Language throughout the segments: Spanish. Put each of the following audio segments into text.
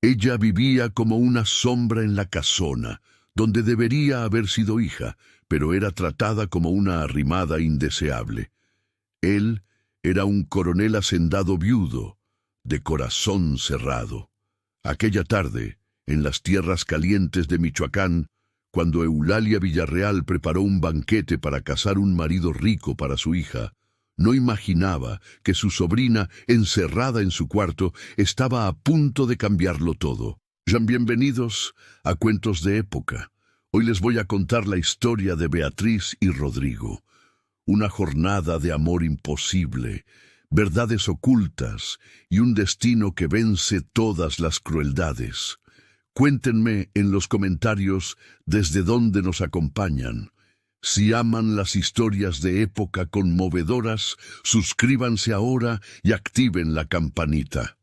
Ella vivía como una sombra en la casona, donde debería haber sido hija, pero era tratada como una arrimada indeseable. Él era un coronel hacendado viudo, de corazón cerrado. Aquella tarde, en las tierras calientes de Michoacán, cuando Eulalia Villarreal preparó un banquete para casar un marido rico para su hija, no imaginaba que su sobrina, encerrada en su cuarto, estaba a punto de cambiarlo todo. Sean bienvenidos a Cuentos de Época. Hoy les voy a contar la historia de Beatriz y Rodrigo. Una jornada de amor imposible, verdades ocultas y un destino que vence todas las crueldades. Cuéntenme en los comentarios desde dónde nos acompañan. Si aman las historias de época conmovedoras, suscríbanse ahora y activen la campanita.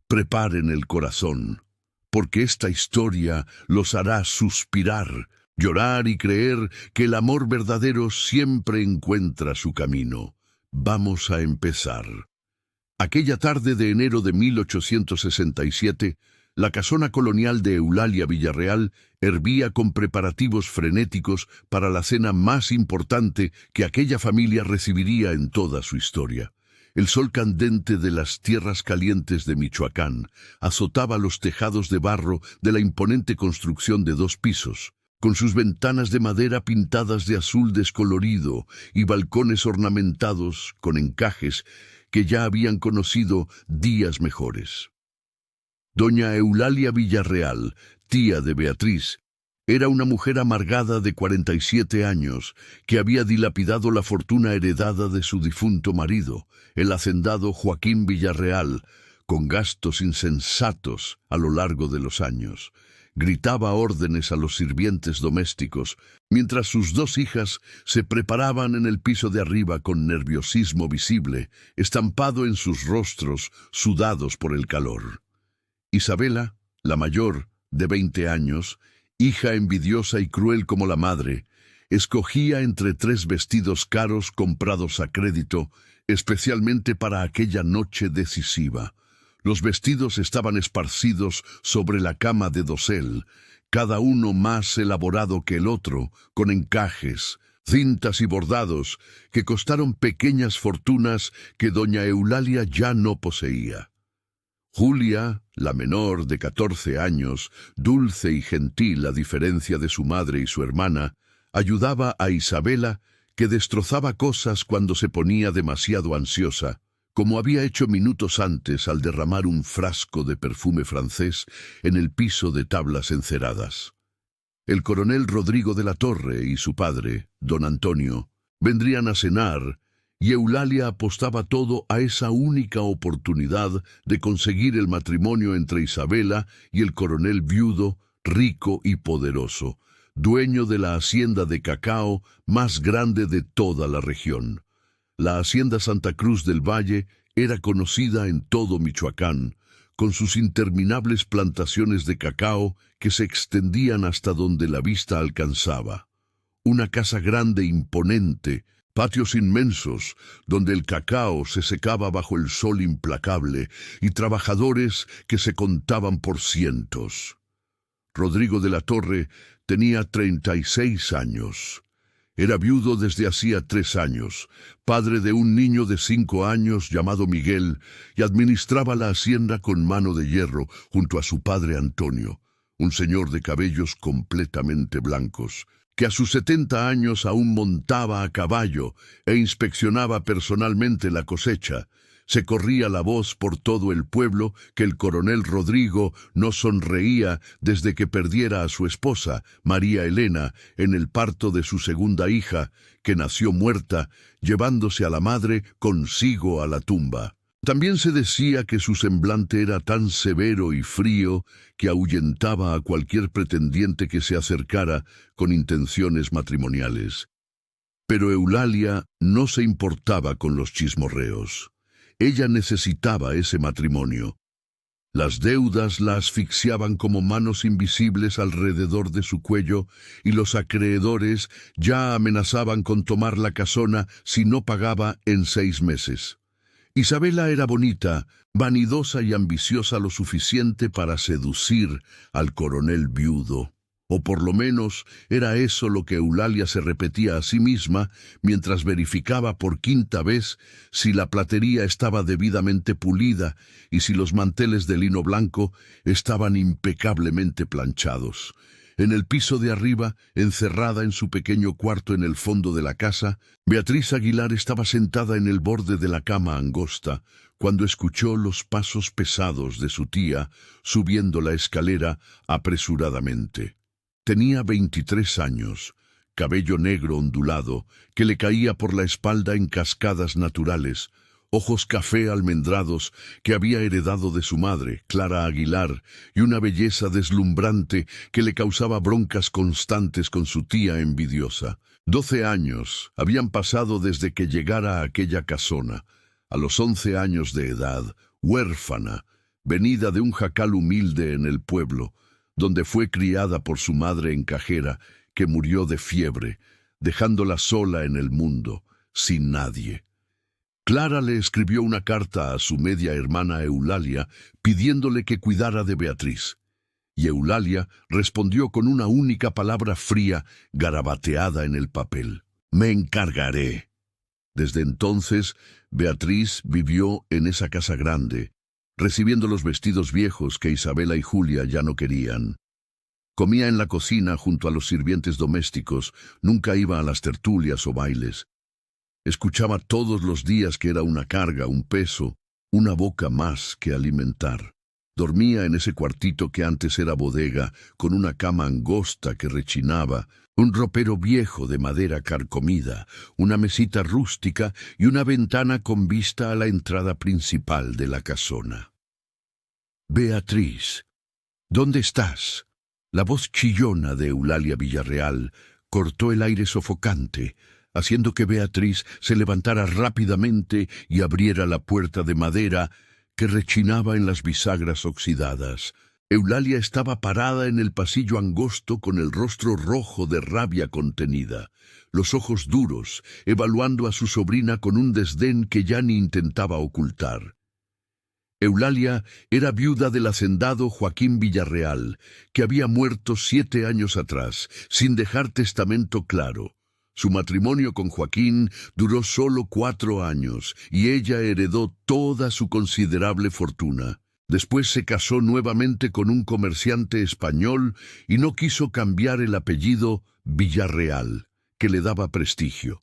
Preparen el corazón, porque esta historia los hará suspirar, llorar y creer que el amor verdadero siempre encuentra su camino. Vamos a empezar. Aquella tarde de enero de 1867, la casona colonial de Eulalia Villarreal hervía con preparativos frenéticos para la cena más importante que aquella familia recibiría en toda su historia. El sol candente de las tierras calientes de Michoacán azotaba los tejados de barro de la imponente construcción de 2 pisos, con sus ventanas de madera pintadas de azul descolorido y balcones ornamentados con encajes que ya habían conocido días mejores. Doña Eulalia Villarreal, tía de Beatriz, era una mujer amargada de 47 años que había dilapidado la fortuna heredada de su difunto marido, el hacendado Joaquín Villarreal, con gastos insensatos a lo largo de los años. Gritaba órdenes a los sirvientes domésticos, mientras sus 2 hijas se preparaban en el piso de arriba con nerviosismo visible, estampado en sus rostros, sudados por el calor. Isabela, la mayor, de 20 años, hija envidiosa y cruel como la madre, escogía entre 3 vestidos caros comprados a crédito, especialmente para aquella noche decisiva. Los vestidos estaban esparcidos sobre la cama de dosel, cada uno más elaborado que el otro, con encajes, cintas y bordados que costaron pequeñas fortunas que doña Eulalia ya no poseía. Julia, la menor de 14 años, dulce y gentil a diferencia de su madre y su hermana, ayudaba a Isabela, que destrozaba cosas cuando se ponía demasiado ansiosa, como había hecho minutos antes al derramar un frasco de perfume francés en el piso de tablas enceradas. El coronel Rodrigo de la Torre y su padre, don Antonio, vendrían a cenar, y Eulalia apostaba todo a esa única oportunidad de conseguir el matrimonio entre Isabela y el coronel viudo, rico y poderoso, dueño de la hacienda de cacao más grande de toda la región. La hacienda Santa Cruz del Valle era conocida en todo Michoacán, con sus interminables plantaciones de cacao que se extendían hasta donde la vista alcanzaba. Una casa grande e imponente, patios inmensos, donde el cacao se secaba bajo el sol implacable, y trabajadores que se contaban por cientos. Rodrigo de la Torre tenía 36 años. Era viudo desde hacía 3 años, padre de un niño de 5 años llamado Miguel, y administraba la hacienda con mano de hierro junto a su padre Antonio, un señor de cabellos completamente blancos, que a sus 70 años aún montaba a caballo e inspeccionaba personalmente la cosecha. Se corría la voz por todo el pueblo que el coronel Rodrigo no sonreía desde que perdiera a su esposa, María Elena, en el parto de su segunda hija, que nació muerta, llevándose a la madre consigo a la tumba. También se decía que su semblante era tan severo y frío que ahuyentaba a cualquier pretendiente que se acercara con intenciones matrimoniales. Pero Eulalia no se importaba con los chismorreos. Ella necesitaba ese matrimonio. Las deudas la asfixiaban como manos invisibles alrededor de su cuello, y los acreedores ya amenazaban con tomar la casona si no pagaba en 6 meses. Isabela era bonita, vanidosa y ambiciosa lo suficiente para seducir al coronel viudo. O por lo menos era eso lo que Eulalia se repetía a sí misma mientras verificaba por quinta vez si la platería estaba debidamente pulida y si los manteles de lino blanco estaban impecablemente planchados. En el piso de arriba, encerrada en su pequeño cuarto en el fondo de la casa, Beatriz Aguilar estaba sentada en el borde de la cama angosta cuando escuchó los pasos pesados de su tía subiendo la escalera apresuradamente. Tenía 23 años, cabello negro ondulado que le caía por la espalda en cascadas naturales, ojos café almendrados que había heredado de su madre, Clara Aguilar, y una belleza deslumbrante que le causaba broncas constantes con su tía envidiosa. 12 años habían pasado desde que llegara a aquella casona. A los 11 años de edad, huérfana, venida de un jacal humilde en el pueblo, donde fue criada por su madre en Cajera, que murió de fiebre, dejándola sola en el mundo, sin nadie. Clara le escribió una carta a su media hermana Eulalia pidiéndole que cuidara de Beatriz, y Eulalia respondió con una única palabra fría, garabateada en el papel: «Me encargaré». Desde entonces, Beatriz vivió en esa casa grande, recibiendo los vestidos viejos que Isabela y Julia ya no querían. Comía en la cocina junto a los sirvientes domésticos, nunca iba a las tertulias o bailes. Escuchaba todos los días que era una carga, un peso, una boca más que alimentar. Dormía en ese cuartito que antes era bodega, con una cama angosta que rechinaba, un ropero viejo de madera carcomida, una mesita rústica y una ventana con vista a la entrada principal de la casona. «Beatriz, ¿dónde estás?». La voz chillona de Eulalia Villarreal cortó el aire sofocante, haciendo que Beatriz se levantara rápidamente y abriera la puerta de madera que rechinaba en las bisagras oxidadas. Eulalia estaba parada en el pasillo angosto con el rostro rojo de rabia contenida, los ojos duros, evaluando a su sobrina con un desdén que ya ni intentaba ocultar. Eulalia era viuda del hacendado Joaquín Villarreal, que había muerto 7 años atrás, sin dejar testamento claro. Su matrimonio con Joaquín duró solo 4 años y ella heredó toda su considerable fortuna. Después se casó nuevamente con un comerciante español y no quiso cambiar el apellido Villarreal, que le daba prestigio.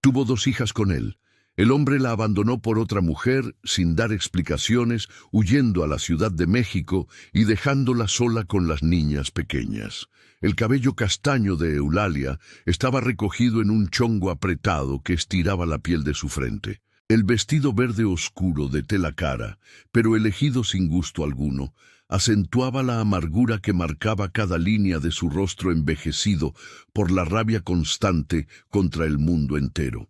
Tuvo 2 hijas con él. El hombre la abandonó por otra mujer sin dar explicaciones, huyendo a la Ciudad de México y dejándola sola con las niñas pequeñas. El cabello castaño de Eulalia estaba recogido en un chongo apretado que estiraba la piel de su frente. El vestido verde oscuro de tela cara, pero elegido sin gusto alguno, acentuaba la amargura que marcaba cada línea de su rostro envejecido por la rabia constante contra el mundo entero.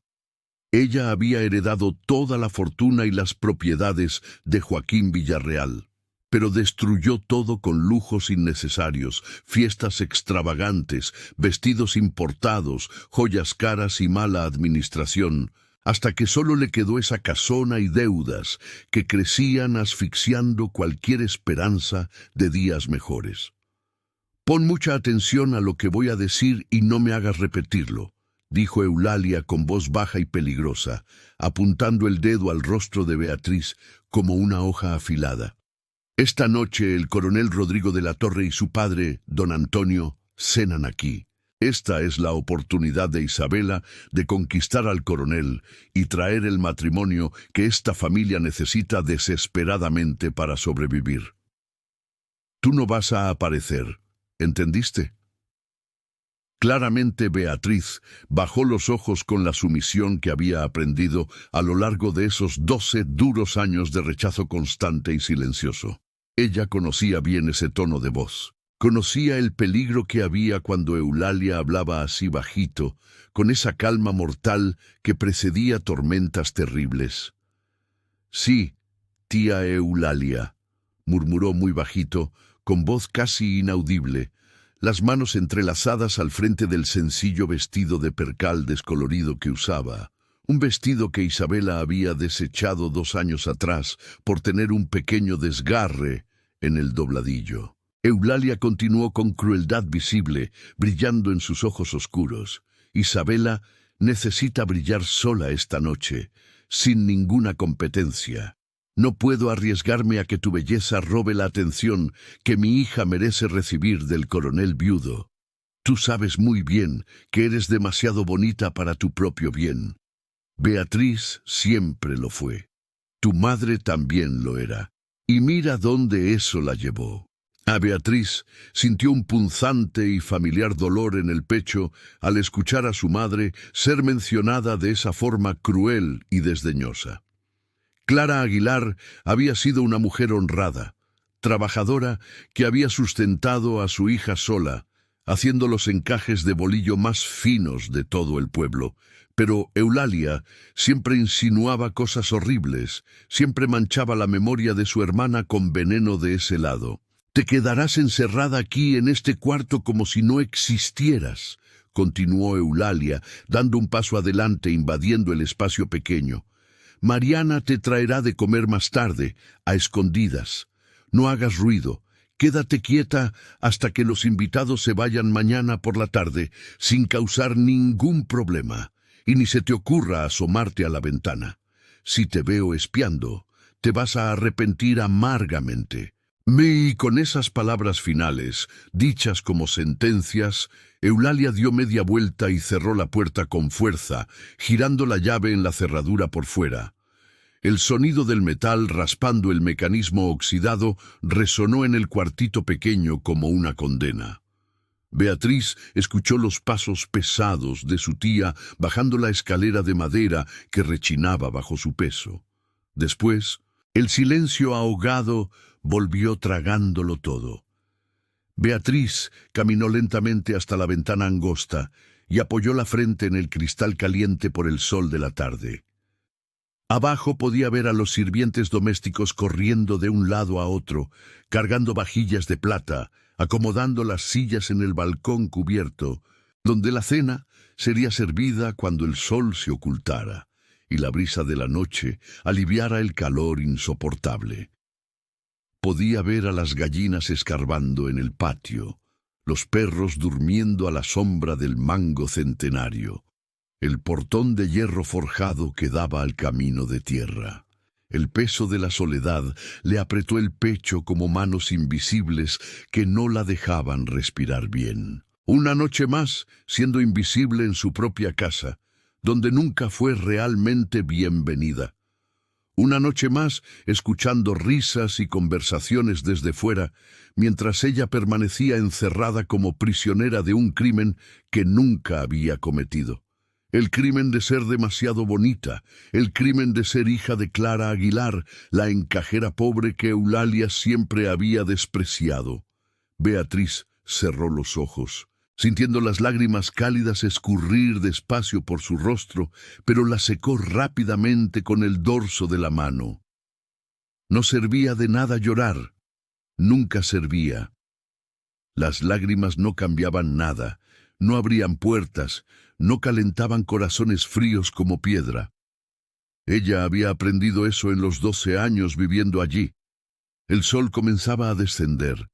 Ella había heredado toda la fortuna y las propiedades de Joaquín Villarreal, pero destruyó todo con lujos innecesarios, fiestas extravagantes, vestidos importados, joyas caras y mala administración, hasta que solo le quedó esa casona y deudas que crecían asfixiando cualquier esperanza de días mejores. «Pon mucha atención a lo que voy a decir y no me hagas repetirlo», dijo Eulalia con voz baja y peligrosa, apuntando el dedo al rostro de Beatriz como una hoja afilada. «Esta noche el coronel Rodrigo de la Torre y su padre, don Antonio, cenan aquí. Esta es la oportunidad de Isabela de conquistar al coronel y traer el matrimonio que esta familia necesita desesperadamente para sobrevivir. Tú no vas a aparecer, ¿entendiste?» Claramente Beatriz bajó los ojos con la sumisión que había aprendido a lo largo de esos 12 duros años de rechazo constante y silencioso. Ella conocía bien ese tono de voz. Conocía el peligro que había cuando Eulalia hablaba así bajito, con esa calma mortal que precedía tormentas terribles. «Sí, tía Eulalia», murmuró muy bajito, con voz casi inaudible, las manos entrelazadas al frente del sencillo vestido de percal descolorido que usaba, un vestido que Isabela había desechado 2 años atrás por tener un pequeño desgarre en el dobladillo. Eulalia continuó con crueldad visible, brillando en sus ojos oscuros. Isabela necesita brillar sola esta noche, sin ninguna competencia. No puedo arriesgarme a que tu belleza robe la atención que mi hija merece recibir del coronel viudo. Tú sabes muy bien que eres demasiado bonita para tu propio bien. Beatriz siempre lo fue. Tu madre también lo era. Y mira dónde eso la llevó. A Beatriz sintió un punzante y familiar dolor en el pecho al escuchar a su madre ser mencionada de esa forma cruel y desdeñosa. Clara Aguilar había sido una mujer honrada, trabajadora que había sustentado a su hija sola, haciendo los encajes de bolillo más finos de todo el pueblo. Pero Eulalia siempre insinuaba cosas horribles, siempre manchaba la memoria de su hermana con veneno de ese lado. «Te quedarás encerrada aquí en este cuarto como si no existieras», continuó Eulalia, dando un paso adelante, invadiendo el espacio pequeño. «Mariana te traerá de comer más tarde, a escondidas. No hagas ruido. Quédate quieta hasta que los invitados se vayan mañana por la tarde, sin causar ningún problema. Y ni se te ocurra asomarte a la ventana. Si te veo espiando, te vas a arrepentir amargamente». Y con esas palabras finales, dichas como sentencias, Eulalia dio media vuelta y cerró la puerta con fuerza, girando la llave en la cerradura por fuera. El sonido del metal raspando el mecanismo oxidado resonó en el cuartito pequeño como una condena. Beatriz escuchó los pasos pesados de su tía bajando la escalera de madera que rechinaba bajo su peso. Después, el silencio ahogado volvió tragándolo todo. Beatriz caminó lentamente hasta la ventana angosta y apoyó la frente en el cristal caliente por el sol de la tarde. Abajo podía ver a los sirvientes domésticos corriendo de un lado a otro, cargando vajillas de plata, acomodando las sillas en el balcón cubierto, donde la cena sería servida cuando el sol se ocultara y la brisa de la noche aliviara el calor insoportable. Podía ver a las gallinas escarbando en el patio, los perros durmiendo a la sombra del mango centenario, el portón de hierro forjado que daba al camino de tierra. El peso de la soledad le apretó el pecho como manos invisibles que no la dejaban respirar bien. Una noche más, siendo invisible en su propia casa, donde nunca fue realmente bienvenida. Una noche más, escuchando risas y conversaciones desde fuera, mientras ella permanecía encerrada como prisionera de un crimen que nunca había cometido. El crimen de ser demasiado bonita, el crimen de ser hija de Clara Aguilar, la encajera pobre que Eulalia siempre había despreciado. Beatriz cerró los ojos, sintiendo las lágrimas cálidas escurrir despacio por su rostro, pero las secó rápidamente con el dorso de la mano. No servía de nada llorar, nunca servía. Las lágrimas no cambiaban nada, no abrían puertas, no calentaban corazones fríos como piedra. Ella había aprendido eso en los 12 años viviendo allí. El sol comenzaba a descender,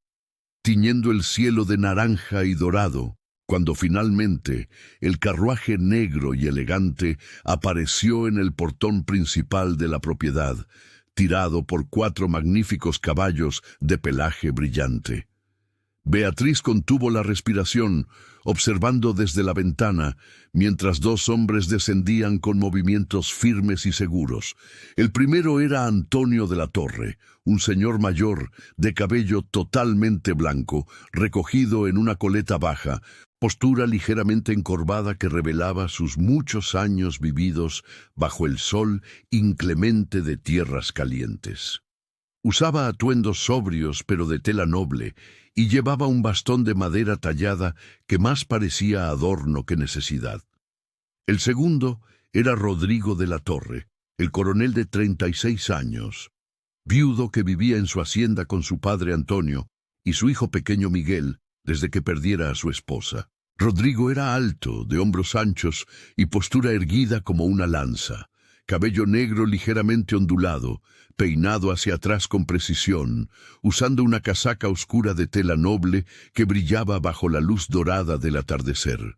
tiñendo el cielo de naranja y dorado, cuando finalmente el carruaje negro y elegante apareció en el portón principal de la propiedad, tirado por 4 magníficos caballos de pelaje brillante. Beatriz contuvo la respiración, observando desde la ventana, mientras 2 hombres descendían con movimientos firmes y seguros. El primero era Antonio de la Torre, un señor mayor, de cabello totalmente blanco, recogido en una coleta baja, postura ligeramente encorvada que revelaba sus muchos años vividos bajo el sol inclemente de tierras calientes. Usaba atuendos sobrios pero de tela noble, y llevaba un bastón de madera tallada que más parecía adorno que necesidad. El segundo era Rodrigo de la Torre, el coronel de 36 años, viudo que vivía en su hacienda con su padre Antonio y su hijo pequeño Miguel desde que perdiera a su esposa. Rodrigo era alto, de hombros anchos y postura erguida como una lanza, cabello negro ligeramente ondulado, peinado hacia atrás con precisión, usando una casaca oscura de tela noble que brillaba bajo la luz dorada del atardecer.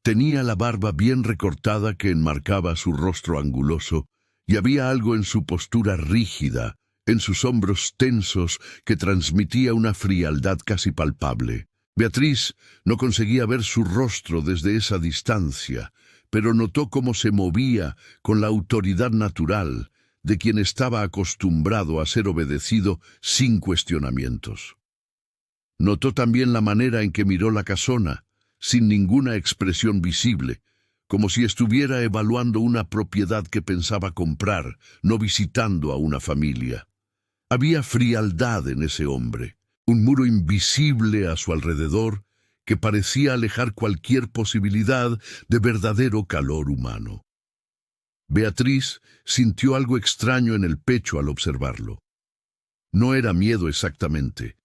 Tenía la barba bien recortada que enmarcaba su rostro anguloso, y había algo en su postura rígida, en sus hombros tensos, que transmitía una frialdad casi palpable. Beatriz no conseguía ver su rostro desde esa distancia, pero notó cómo se movía con la autoridad natural de quien estaba acostumbrado a ser obedecido sin cuestionamientos. Notó también la manera en que miró la casona, sin ninguna expresión visible, como si estuviera evaluando una propiedad que pensaba comprar, no visitando a una familia. Había frialdad en ese hombre, un muro invisible a su alrededor que parecía alejar cualquier posibilidad de verdadero calor humano. Beatriz sintió algo extraño en el pecho al observarlo. No era miedo exactamente,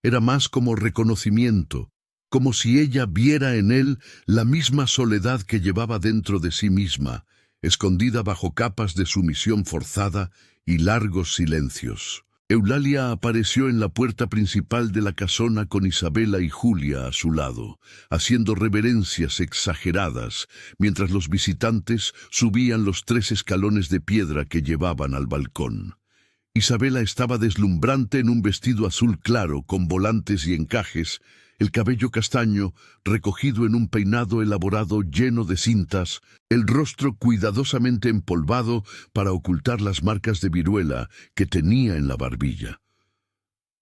era más como reconocimiento, como si ella viera en él la misma soledad que llevaba dentro de sí misma, escondida bajo capas de sumisión forzada y largos silencios. Eulalia apareció en la puerta principal de la casona con Isabela y Julia a su lado, haciendo reverencias exageradas, mientras los visitantes subían los 3 escalones de piedra que llevaban al balcón. Isabela estaba deslumbrante en un vestido azul claro con volantes y encajes, el cabello castaño recogido en un peinado elaborado lleno de cintas, el rostro cuidadosamente empolvado para ocultar las marcas de viruela que tenía en la barbilla.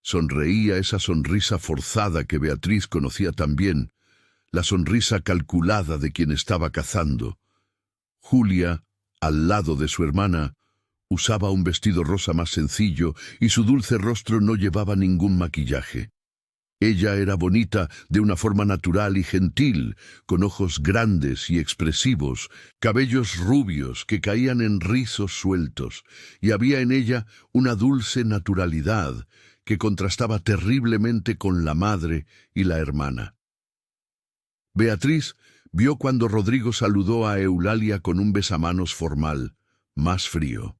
Sonreía esa sonrisa forzada que Beatriz conocía tan bien, la sonrisa calculada de quien estaba cazando. Julia, al lado de su hermana, usaba un vestido rosa más sencillo y su dulce rostro no llevaba ningún maquillaje. Ella era bonita de una forma natural y gentil, con ojos grandes y expresivos, cabellos rubios que caían en rizos sueltos, y había en ella una dulce naturalidad que contrastaba terriblemente con la madre y la hermana. Beatriz vio cuando Rodrigo saludó a Eulalia con un besamanos formal, más frío.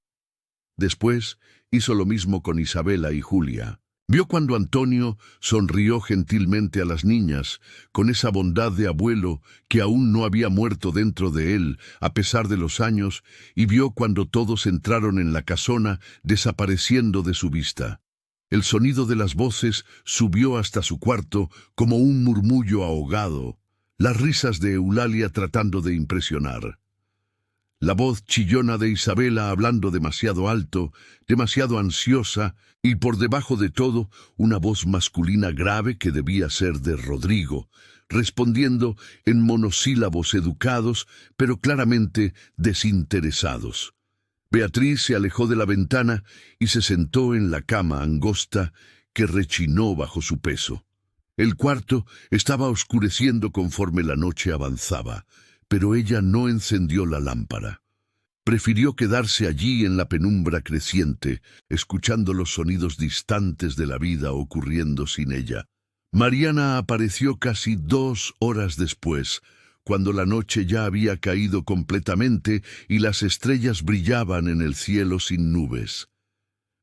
Después hizo lo mismo con Isabela y Julia. Vio cuando Antonio sonrió gentilmente a las niñas, con esa bondad de abuelo que aún no había muerto dentro de él, a pesar de los años, y vio cuando todos entraron en la casona, desapareciendo de su vista. El sonido de las voces subió hasta su cuarto como un murmullo ahogado, las risas de Eulalia tratando de impresionar. La voz chillona de Isabela hablando demasiado alto, demasiado ansiosa, y por debajo de todo, una voz masculina grave que debía ser de Rodrigo, respondiendo en monosílabos educados, pero claramente desinteresados. Beatriz se alejó de la ventana y se sentó en la cama angosta que rechinó bajo su peso. El cuarto estaba oscureciendo conforme la noche avanzaba, pero ella no encendió la lámpara. Prefirió quedarse allí en la penumbra creciente, escuchando los sonidos distantes de la vida ocurriendo sin ella. Mariana apareció casi 2 horas después, cuando la noche ya había caído completamente y las estrellas brillaban en el cielo sin nubes.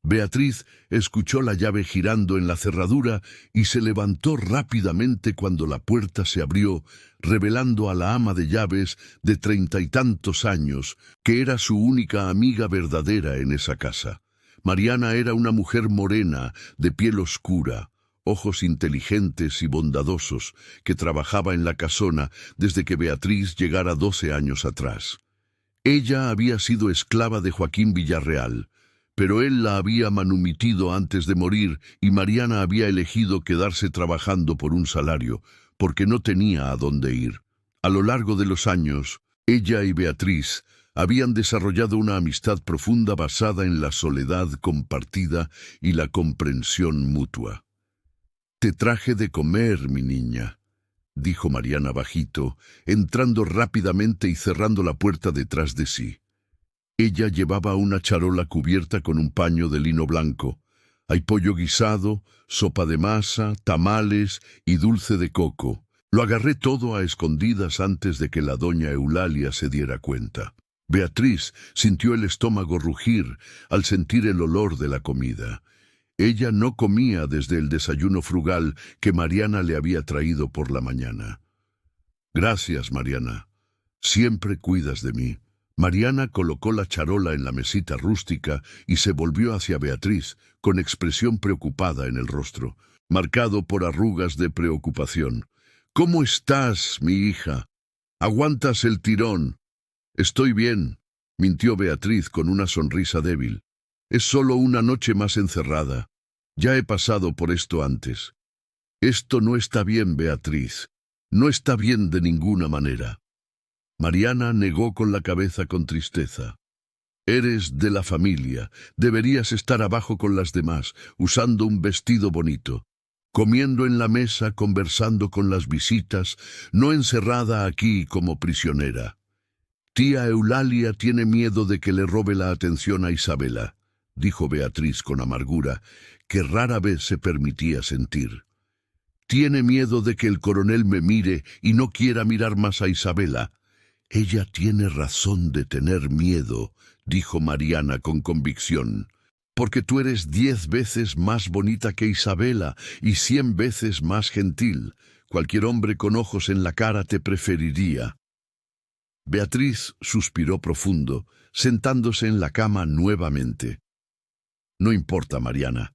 Beatriz escuchó la llave girando en la cerradura y se levantó rápidamente cuando la puerta se abrió, revelando a la ama de llaves de 30 y tantos años, que era su única amiga verdadera en esa casa. Mariana era una mujer morena, de piel oscura, ojos inteligentes y bondadosos, que trabajaba en la casona desde que Beatriz llegara 12 años atrás. Ella había sido esclava de Joaquín Villarreal, pero él la había manumitido antes de morir y Mariana había elegido quedarse trabajando por un salario, porque no tenía a dónde ir. A lo largo de los años, ella y Beatriz habían desarrollado una amistad profunda basada en la soledad compartida y la comprensión mutua. «Te traje de comer, mi niña», dijo Mariana bajito, entrando rápidamente y cerrando la puerta detrás de sí. Ella llevaba una charola cubierta con un paño de lino blanco. Hay pollo guisado, sopa de masa, tamales y dulce de coco. Lo agarré todo a escondidas antes de que la doña Eulalia se diera cuenta. Beatriz sintió el estómago rugir al sentir el olor de la comida. Ella no comía desde el desayuno frugal que Mariana le había traído por la mañana. Gracias, Mariana. Siempre cuidas de mí. Mariana colocó la charola en la mesita rústica y se volvió hacia Beatriz, con expresión preocupada en el rostro, marcado por arrugas de preocupación. «¿Cómo estás, mi hija? ¿Aguantas el tirón?» «Estoy bien», mintió Beatriz con una sonrisa débil. «Es solo una noche más encerrada. Ya he pasado por esto antes». «Esto no está bien, Beatriz. No está bien de ninguna manera». Mariana negó con la cabeza con tristeza. «Eres de la familia. Deberías estar abajo con las demás, usando un vestido bonito, comiendo en la mesa, conversando con las visitas, no encerrada aquí como prisionera». «Tía Eulalia tiene miedo de que le robe la atención a Isabela», dijo Beatriz con amargura, que rara vez se permitía sentir. «Tiene miedo de que el coronel me mire y no quiera mirar más a Isabela». «Ella tiene razón de tener miedo», dijo Mariana con convicción, «porque tú eres 10 veces más bonita que Isabela y 100 veces más gentil. Cualquier hombre con ojos en la cara te preferiría». Beatriz suspiró profundo, sentándose en la cama nuevamente. «No importa, Mariana.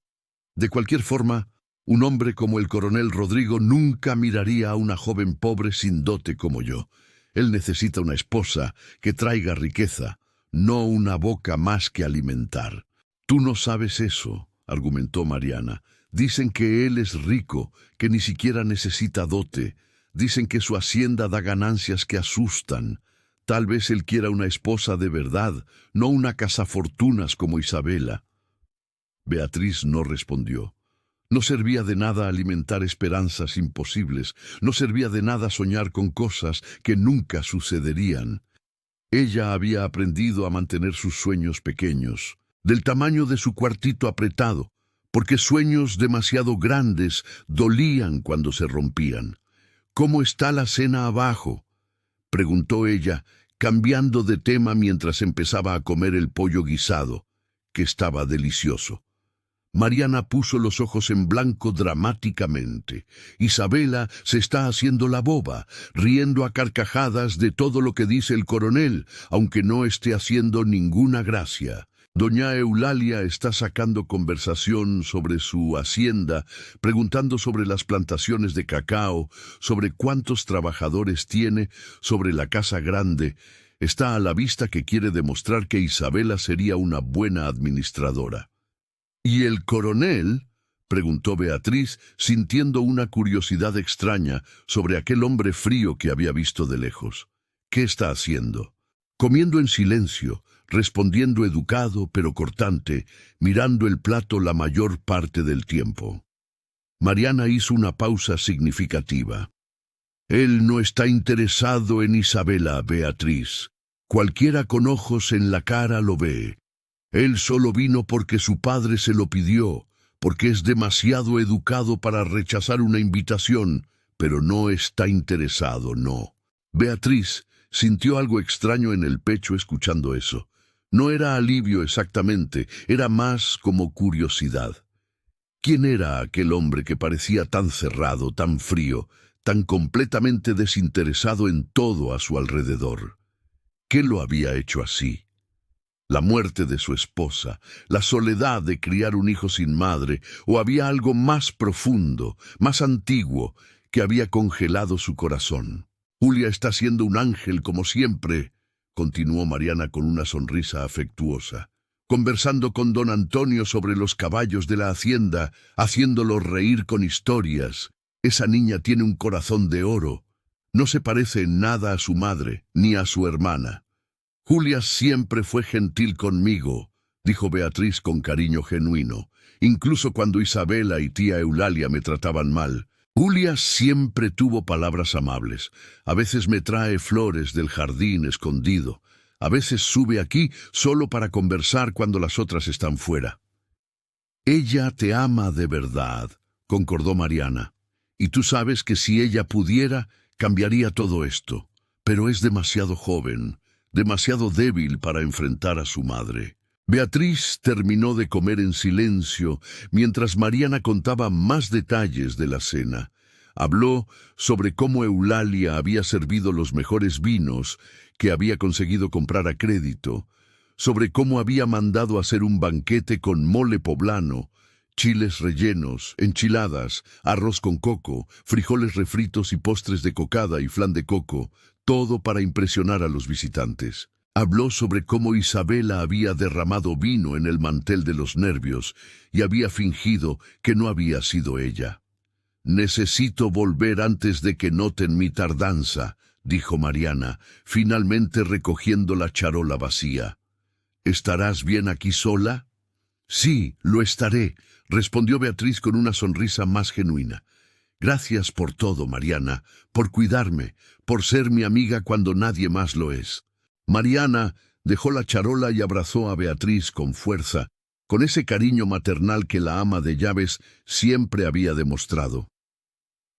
De cualquier forma, un hombre como el coronel Rodrigo nunca miraría a una joven pobre sin dote como yo. Él necesita una esposa que traiga riqueza, no una boca más que alimentar». «Tú no sabes eso», argumentó Mariana. «Dicen que él es rico, que ni siquiera necesita dote. Dicen que su hacienda da ganancias que asustan. Tal vez él quiera una esposa de verdad, no una cazafortunas como Isabela». Beatriz no respondió. No servía de nada alimentar esperanzas imposibles, no servía de nada soñar con cosas que nunca sucederían. Ella había aprendido a mantener sus sueños pequeños, del tamaño de su cuartito apretado, porque sueños demasiado grandes dolían cuando se rompían. «¿Cómo está la cena abajo?», preguntó ella, cambiando de tema mientras empezaba a comer el pollo guisado, que estaba delicioso. Mariana puso los ojos en blanco dramáticamente. Isabela se está haciendo la boba, riendo a carcajadas de todo lo que dice el coronel, aunque no esté haciendo ninguna gracia. Doña Eulalia está sacando conversación sobre su hacienda, preguntando sobre las plantaciones de cacao, sobre cuántos trabajadores tiene, sobre la casa grande. Está a la vista que quiere demostrar que Isabela sería una buena administradora. «¿Y el coronel?», preguntó Beatriz, sintiendo una curiosidad extraña sobre aquel hombre frío que había visto de lejos. «¿Qué está haciendo?». «Comiendo en silencio», respondiendo educado pero cortante, mirando el plato la mayor parte del tiempo. Mariana hizo una pausa significativa. «Él no está interesado en Isabela, Beatriz. Cualquiera con ojos en la cara lo ve. Él solo vino porque su padre se lo pidió, porque es demasiado educado para rechazar una invitación, pero no está interesado, no». Beatriz sintió algo extraño en el pecho escuchando eso. No era alivio exactamente, era más como curiosidad. ¿Quién era aquel hombre que parecía tan cerrado, tan frío, tan completamente desinteresado en todo a su alrededor? ¿Qué lo había hecho así? ¿La muerte de su esposa, la soledad de criar un hijo sin madre, o había algo más profundo, más antiguo, que había congelado su corazón? «Julia está siendo un ángel como siempre», continuó Mariana con una sonrisa afectuosa, «conversando con don Antonio sobre los caballos de la hacienda, haciéndolo reír con historias. Esa niña tiene un corazón de oro. No se parece en nada a su madre, ni a su hermana». «Julia siempre fue gentil conmigo», dijo Beatriz con cariño genuino, «incluso cuando Isabela y tía Eulalia me trataban mal. Julia siempre tuvo palabras amables. A veces me trae flores del jardín escondido. A veces sube aquí solo para conversar cuando las otras están fuera». «Ella te ama de verdad», concordó Mariana. Y tú sabes que si ella pudiera, cambiaría todo esto. Pero es demasiado joven, demasiado débil para enfrentar a su madre. Beatriz terminó de comer en silencio mientras Mariana contaba más detalles de la cena. Habló sobre cómo Eulalia había servido los mejores vinos que había conseguido comprar a crédito, sobre cómo había mandado hacer un banquete con mole poblano, chiles rellenos, enchiladas, arroz con coco, frijoles refritos y postres de cocada y flan de coco, todo para impresionar a los visitantes. Habló sobre cómo Isabela había derramado vino en el mantel de los nervios y había fingido que no había sido ella. «Necesito volver antes de que noten mi tardanza», dijo Mariana, finalmente recogiendo la charola vacía. «¿Estarás bien aquí sola?» «Sí, lo estaré», respondió Beatriz con una sonrisa más genuina. «Gracias por todo, Mariana, por cuidarme, por ser mi amiga cuando nadie más lo es». Mariana dejó la charola y abrazó a Beatriz con fuerza, con ese cariño maternal que la ama de llaves siempre había demostrado.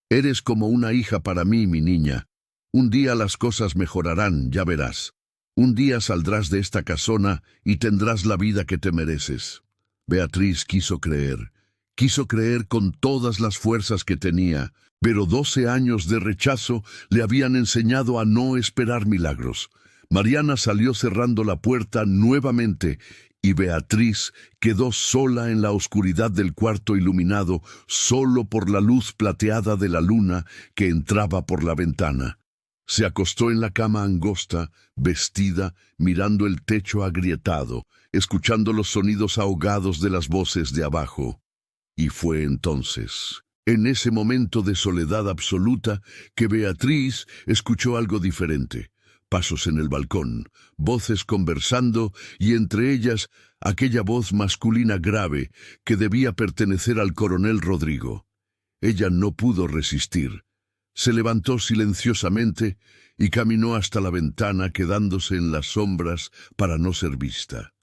«Eres como una hija para mí, mi niña. Un día las cosas mejorarán, ya verás. Un día saldrás de esta casona y tendrás la vida que te mereces». Beatriz quiso creer con todas las fuerzas que tenía, pero 12 años de rechazo le habían enseñado a no esperar milagros. Mariana salió cerrando la puerta nuevamente y Beatriz quedó sola en la oscuridad del cuarto iluminado solo por la luz plateada de la luna que entraba por la ventana. Se acostó en la cama angosta, vestida, mirando el techo agrietado, escuchando los sonidos ahogados de las voces de abajo. Y fue entonces, en ese momento de soledad absoluta, que Beatriz escuchó algo diferente. Pasos en el balcón, voces conversando y entre ellas aquella voz masculina grave que debía pertenecer al coronel Rodrigo. Ella no pudo resistir. Se levantó silenciosamente y caminó hasta la ventana quedándose en las sombras para no ser vista.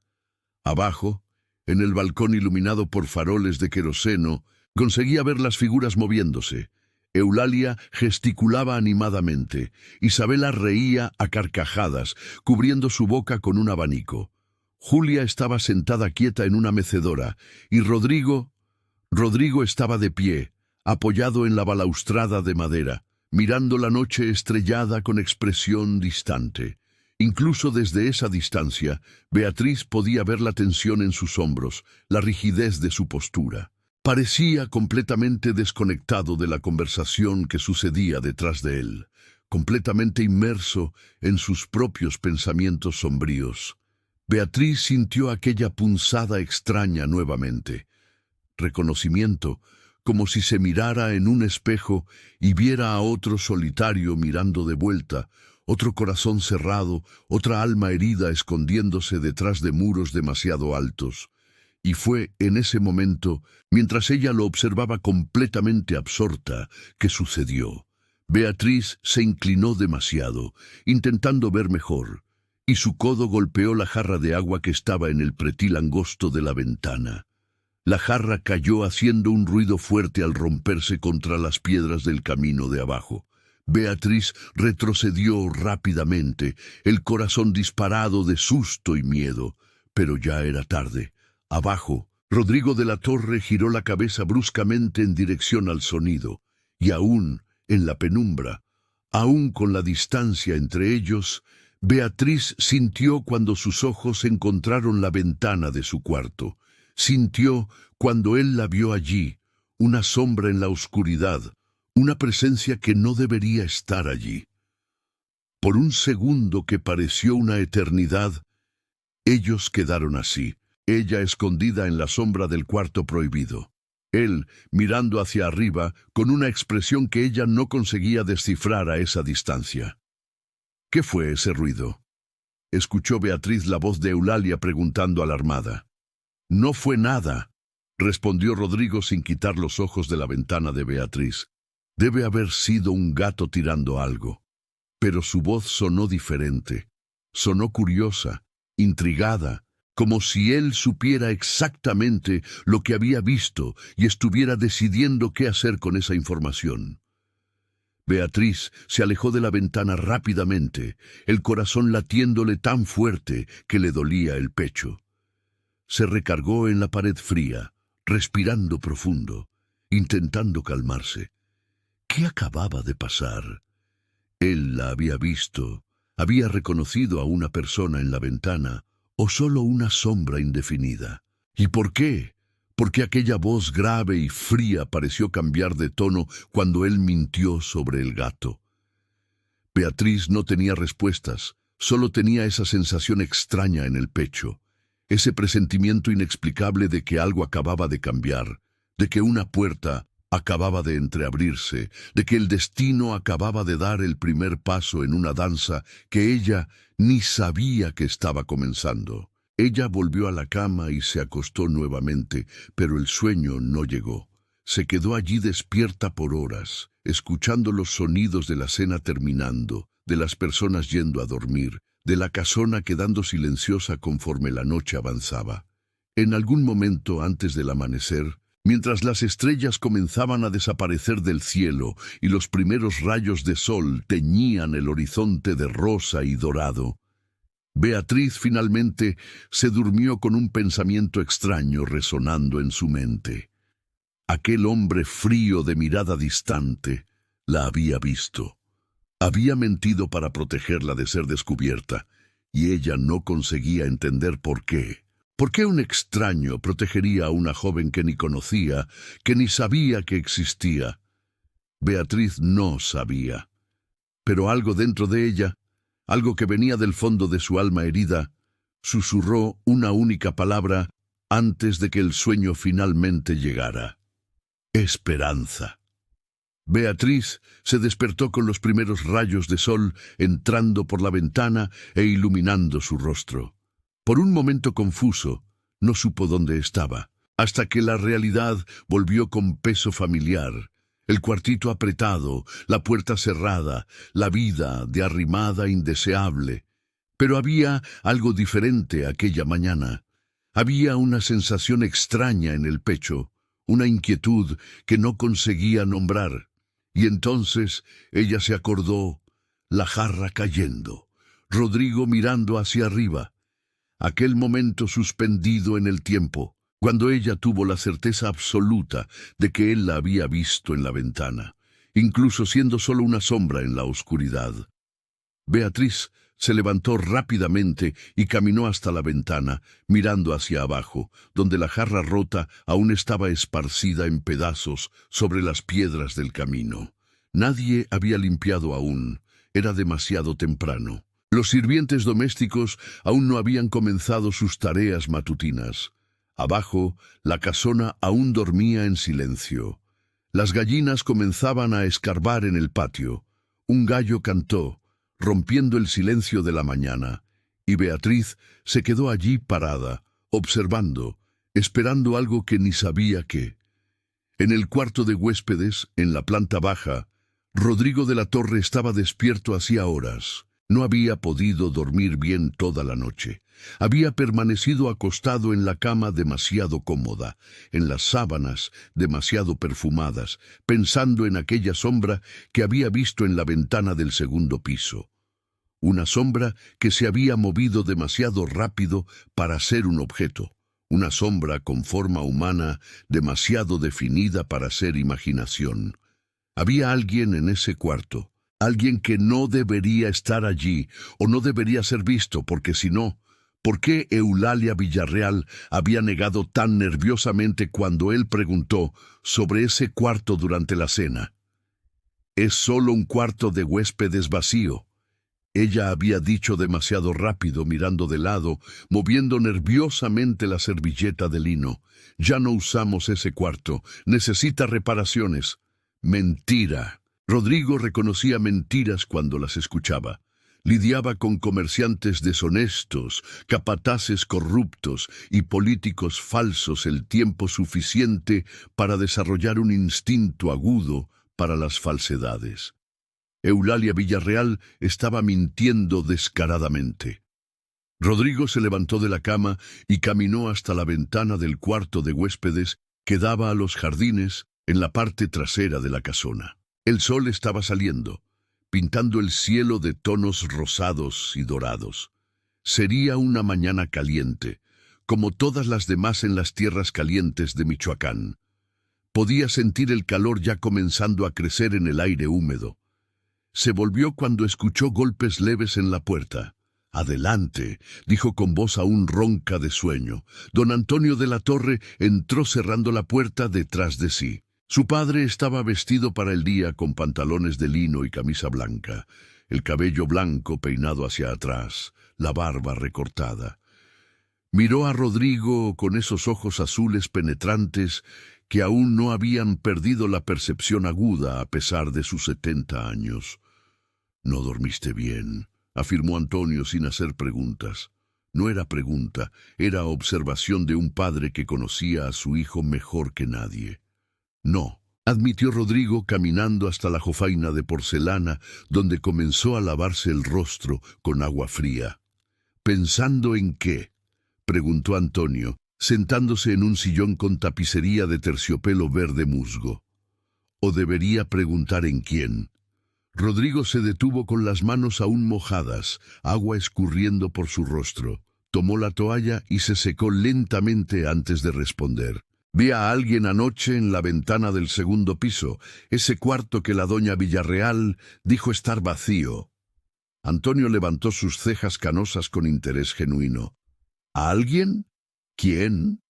Abajo, en el balcón iluminado por faroles de queroseno, conseguía ver las figuras moviéndose. Eulalia gesticulaba animadamente. Isabela reía a carcajadas, cubriendo su boca con un abanico. Julia estaba sentada quieta en una mecedora, y Rodrigo estaba de pie, apoyado en la balaustrada de madera, mirando la noche estrellada con expresión distante. Incluso desde esa distancia, Beatriz podía ver la tensión en sus hombros, la rigidez de su postura. Parecía completamente desconectado de la conversación que sucedía detrás de él, completamente inmerso en sus propios pensamientos sombríos. Beatriz sintió aquella punzada extraña nuevamente. Reconocimiento, como si se mirara en un espejo y viera a otro solitario mirando de vuelta, otro corazón cerrado, otra alma herida escondiéndose detrás de muros demasiado altos. Y fue en ese momento, mientras ella lo observaba completamente absorta, que sucedió. Beatriz se inclinó demasiado, intentando ver mejor, y su codo golpeó la jarra de agua que estaba en el pretil angosto de la ventana. La jarra cayó haciendo un ruido fuerte al romperse contra las piedras del camino de abajo. Beatriz retrocedió rápidamente, el corazón disparado de susto y miedo, pero ya era tarde. Abajo, Rodrigo de la Torre giró la cabeza bruscamente en dirección al sonido, y aún en la penumbra, aún con la distancia entre ellos, Beatriz sintió cuando sus ojos encontraron la ventana de su cuarto. Sintió cuando él la vio allí, una sombra en la oscuridad, una presencia que no debería estar allí. Por un segundo que pareció una eternidad, ellos quedaron así. Ella escondida en la sombra del cuarto prohibido. Él mirando hacia arriba con una expresión que ella no conseguía descifrar a esa distancia. ¿Qué fue ese ruido? Escuchó Beatriz la voz de Eulalia preguntando alarmada. No fue nada, respondió Rodrigo sin quitar los ojos de la ventana de Beatriz. Debe haber sido un gato tirando algo. Pero su voz sonó diferente. Sonó curiosa, intrigada, como si él supiera exactamente lo que había visto y estuviera decidiendo qué hacer con esa información. Beatriz se alejó de la ventana rápidamente, el corazón latiéndole tan fuerte que le dolía el pecho. Se recargó en la pared fría, respirando profundo, intentando calmarse. ¿Qué acababa de pasar? Él la había visto, había reconocido a una persona en la ventana, o solo una sombra indefinida. ¿Y por qué? Porque aquella voz grave y fría pareció cambiar de tono cuando él mintió sobre el gato. Beatriz no tenía respuestas, solo tenía esa sensación extraña en el pecho, ese presentimiento inexplicable de que algo acababa de cambiar, de que una puerta acababa de entreabrirse, de que el destino acababa de dar el primer paso en una danza que ella ni sabía que estaba comenzando. Ella volvió a la cama y se acostó nuevamente, pero el sueño no llegó. Se quedó allí despierta por horas, escuchando los sonidos de la cena terminando, de las personas yendo a dormir, de la casona quedando silenciosa conforme la noche avanzaba. En algún momento antes del amanecer, mientras las estrellas comenzaban a desaparecer del cielo y los primeros rayos de sol teñían el horizonte de rosa y dorado, Beatriz finalmente se durmió con un pensamiento extraño resonando en su mente. Aquel hombre frío de mirada distante la había visto. Había mentido para protegerla de ser descubierta, y ella no conseguía entender por qué. ¿Por qué un extraño protegería a una joven que ni conocía, que ni sabía que existía? Beatriz no sabía. Pero algo dentro de ella, algo que venía del fondo de su alma herida, susurró una única palabra antes de que el sueño finalmente llegara. Esperanza. Beatriz se despertó con los primeros rayos de sol entrando por la ventana e iluminando su rostro. Por un momento confuso, no supo dónde estaba, hasta que la realidad volvió con peso familiar. El cuartito apretado, la puerta cerrada, la vida de arrimada indeseable. Pero había algo diferente aquella mañana. Había una sensación extraña en el pecho, una inquietud que no conseguía nombrar. Y entonces ella se acordó, la jarra cayendo, Rodrigo mirando hacia arriba. Aquel momento suspendido en el tiempo, cuando ella tuvo la certeza absoluta de que él la había visto en la ventana, incluso siendo solo una sombra en la oscuridad. Beatriz se levantó rápidamente y caminó hasta la ventana, mirando hacia abajo, donde la jarra rota aún estaba esparcida en pedazos sobre las piedras del camino. Nadie había limpiado aún, era demasiado temprano. Los sirvientes domésticos aún no habían comenzado sus tareas matutinas. Abajo, la casona aún dormía en silencio. Las gallinas comenzaban a escarbar en el patio. Un gallo cantó, rompiendo el silencio de la mañana, y Beatriz se quedó allí parada, observando, esperando algo que ni sabía qué. En el cuarto de huéspedes, en la planta baja, Rodrigo de la Torre estaba despierto hacía horas. No había podido dormir bien toda la noche. Había permanecido acostado en la cama demasiado cómoda, en las sábanas demasiado perfumadas, pensando en aquella sombra que había visto en la ventana del segundo piso. Una sombra que se había movido demasiado rápido para ser un objeto. Una sombra con forma humana demasiado definida para ser imaginación. Había alguien en ese cuarto. Alguien que no debería estar allí o no debería ser visto, porque si no, ¿por qué Eulalia Villarreal había negado tan nerviosamente cuando él preguntó sobre ese cuarto durante la cena? Es solo un cuarto de huéspedes vacío. Ella había dicho demasiado rápido, mirando de lado, moviendo nerviosamente la servilleta de lino. Ya no usamos ese cuarto, necesita reparaciones. Mentira. Rodrigo reconocía mentiras cuando las escuchaba. Lidiaba con comerciantes deshonestos, capataces corruptos y políticos falsos el tiempo suficiente para desarrollar un instinto agudo para las falsedades. Eulalia Villarreal estaba mintiendo descaradamente. Rodrigo se levantó de la cama y caminó hasta la ventana del cuarto de huéspedes que daba a los jardines en la parte trasera de la casona. El sol estaba saliendo, pintando el cielo de tonos rosados y dorados. Sería una mañana caliente, como todas las demás en las tierras calientes de Michoacán. Podía sentir el calor ya comenzando a crecer en el aire húmedo. Se volvió cuando escuchó golpes leves en la puerta. «Adelante», dijo con voz aún ronca de sueño. Don Antonio de la Torre entró cerrando la puerta detrás de sí. Su padre estaba vestido para el día con pantalones de lino y camisa blanca, el cabello blanco peinado hacia atrás, la barba recortada. Miró a Rodrigo con esos ojos azules penetrantes que aún no habían perdido la percepción aguda a pesar de sus 70 años. «No dormiste bien», afirmó Antonio sin hacer preguntas. No era pregunta, era observación de un padre que conocía a su hijo mejor que nadie. «No», admitió Rodrigo caminando hasta la jofaina de porcelana donde comenzó a lavarse el rostro con agua fría. «¿Pensando en qué?», preguntó Antonio, sentándose en un sillón con tapicería de terciopelo verde musgo. «¿O debería preguntar en quién?». Rodrigo se detuvo con las manos aún mojadas, agua escurriendo por su rostro. Tomó la toalla y se secó lentamente antes de responder. «Vi a alguien anoche en la ventana del segundo piso, ese cuarto que la doña Villarreal dijo estar vacío». Antonio levantó sus cejas canosas con interés genuino. «¿A alguien? ¿Quién?».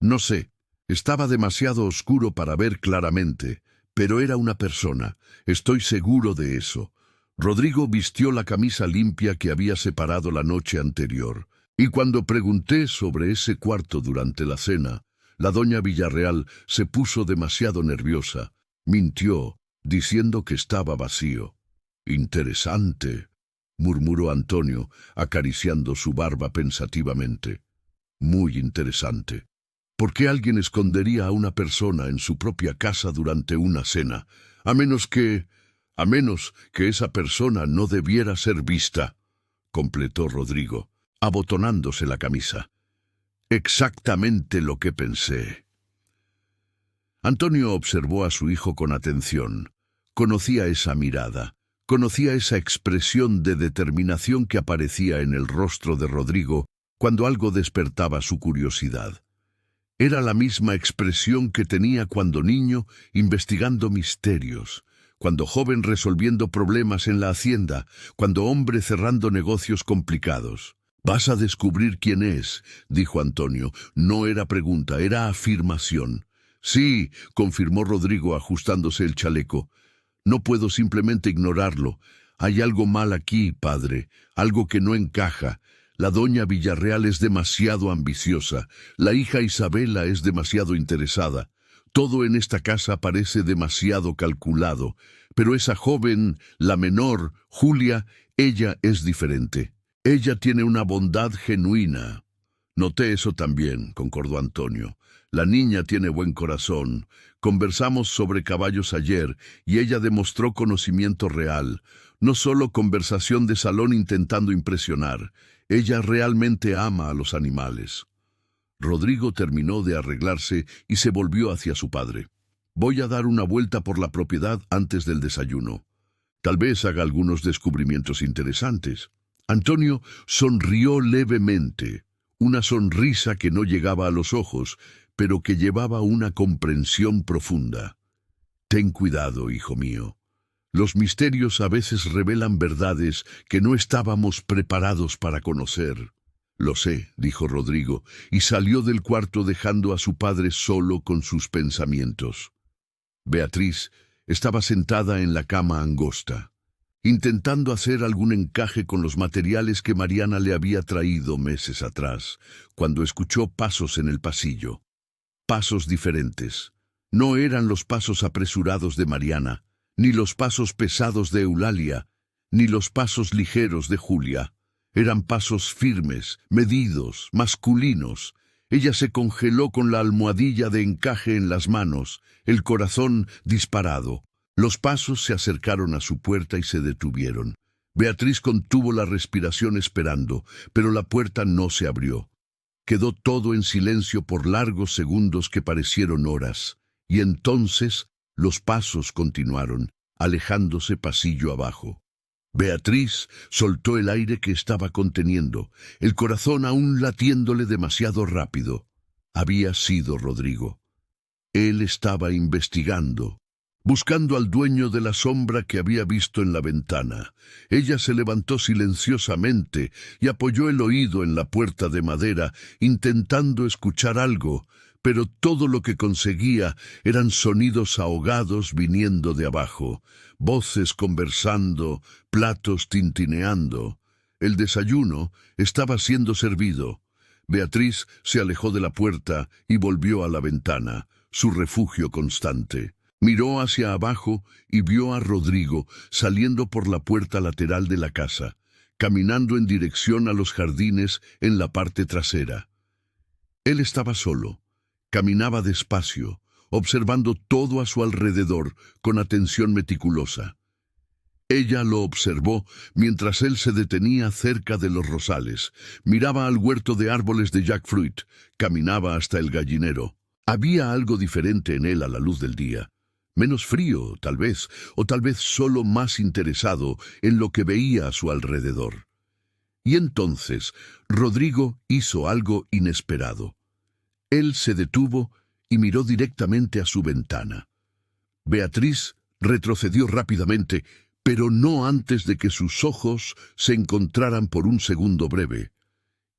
«No sé, estaba demasiado oscuro para ver claramente. Pero era una persona, estoy seguro de eso». Rodrigo vistió la camisa limpia que había separado la noche anterior, y cuando pregunté sobre ese cuarto durante la cena, la doña Villarreal se puso demasiado nerviosa. Mintió, diciendo que estaba vacío. «Interesante», murmuró Antonio, acariciando su barba pensativamente. «Muy interesante. ¿Por qué alguien escondería a una persona en su propia casa durante una cena, a menos que esa persona no debiera ser vista?», completó Rodrigo, abotonándose la camisa. «Exactamente lo que pensé». Antonio observó a su hijo con atención. Conocía esa mirada, conocía esa expresión de determinación que aparecía en el rostro de Rodrigo cuando algo despertaba su curiosidad. Era la misma expresión que tenía cuando niño investigando misterios, cuando joven resolviendo problemas en la hacienda, cuando hombre cerrando negocios complicados. «Vas a descubrir quién es», dijo Antonio. No era pregunta, era afirmación. «Sí», confirmó Rodrigo ajustándose el chaleco. «No puedo simplemente ignorarlo. Hay algo mal aquí, padre, algo que no encaja. La doña Villarreal es demasiado ambiciosa, la hija Isabela es demasiado interesada. Todo en esta casa parece demasiado calculado, pero esa joven, la menor, Julia, ella es diferente. Ella tiene una bondad genuina». «Noté eso también», concordó Antonio. «La niña tiene buen corazón. Conversamos sobre caballos ayer y ella demostró conocimiento real, no solo conversación de salón intentando impresionar. Ella realmente ama a los animales». Rodrigo terminó de arreglarse y se volvió hacia su padre. «Voy a dar una vuelta por la propiedad antes del desayuno. Tal vez haga algunos descubrimientos interesantes». Antonio sonrió levemente, una sonrisa que no llegaba a los ojos, pero que llevaba una comprensión profunda. «Ten cuidado, hijo mío. Los misterios a veces revelan verdades que no estábamos preparados para conocer». «Lo sé», dijo Rodrigo, y salió del cuarto dejando a su padre solo con sus pensamientos. Beatriz estaba sentada en la cama angosta, intentando hacer algún encaje con los materiales que Mariana le había traído meses atrás, cuando escuchó pasos en el pasillo. Pasos diferentes. No eran los pasos apresurados de Mariana, ni los pasos pesados de Eulalia, ni los pasos ligeros de Julia. Eran pasos firmes, medidos, masculinos. Ella se congeló con la almohadilla de encaje en las manos, el corazón disparado. Los pasos se acercaron a su puerta y se detuvieron. Beatriz contuvo la respiración esperando, pero la puerta no se abrió. Quedó todo en silencio por largos segundos que parecieron horas, y entonces los pasos continuaron, alejándose pasillo abajo. Beatriz soltó el aire que estaba conteniendo, el corazón aún latiéndole demasiado rápido. Había sido Rodrigo. Él estaba investigando, buscando al dueño de la sombra que había visto en la ventana. Ella se levantó silenciosamente y apoyó el oído en la puerta de madera, intentando escuchar algo, pero todo lo que conseguía eran sonidos ahogados viniendo de abajo, voces conversando, platos tintineando. El desayuno estaba siendo servido. Beatriz se alejó de la puerta y volvió a la ventana, su refugio constante. Miró hacia abajo y vio a Rodrigo saliendo por la puerta lateral de la casa, caminando en dirección a los jardines en la parte trasera. Él estaba solo, caminaba despacio, observando todo a su alrededor con atención meticulosa. Ella lo observó mientras él se detenía cerca de los rosales, miraba al huerto de árboles de jackfruit, caminaba hasta el gallinero. Había algo diferente en él a la luz del día. Menos frío, tal vez, o tal vez solo más interesado en lo que veía a su alrededor. Y entonces, Rodrigo hizo algo inesperado. Él se detuvo y miró directamente a su ventana. Beatriz retrocedió rápidamente, pero no antes de que sus ojos se encontraran por un segundo breve.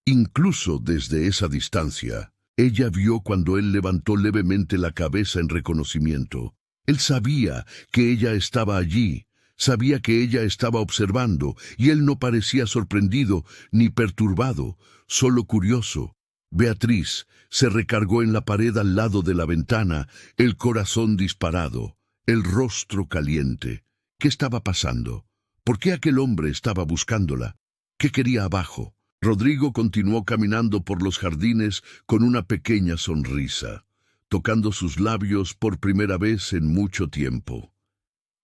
Incluso desde esa distancia, ella vio cuando él levantó levemente la cabeza en reconocimiento. Él sabía que ella estaba allí, sabía que ella estaba observando, y él no parecía sorprendido ni perturbado, solo curioso. Beatriz se recargó en la pared al lado de la ventana, el corazón disparado, el rostro caliente. ¿Qué estaba pasando? ¿Por qué aquel hombre estaba buscándola? ¿Qué quería abajo? Rodrigo continuó caminando por los jardines con una pequeña sonrisa, tocando sus labios por primera vez en mucho tiempo.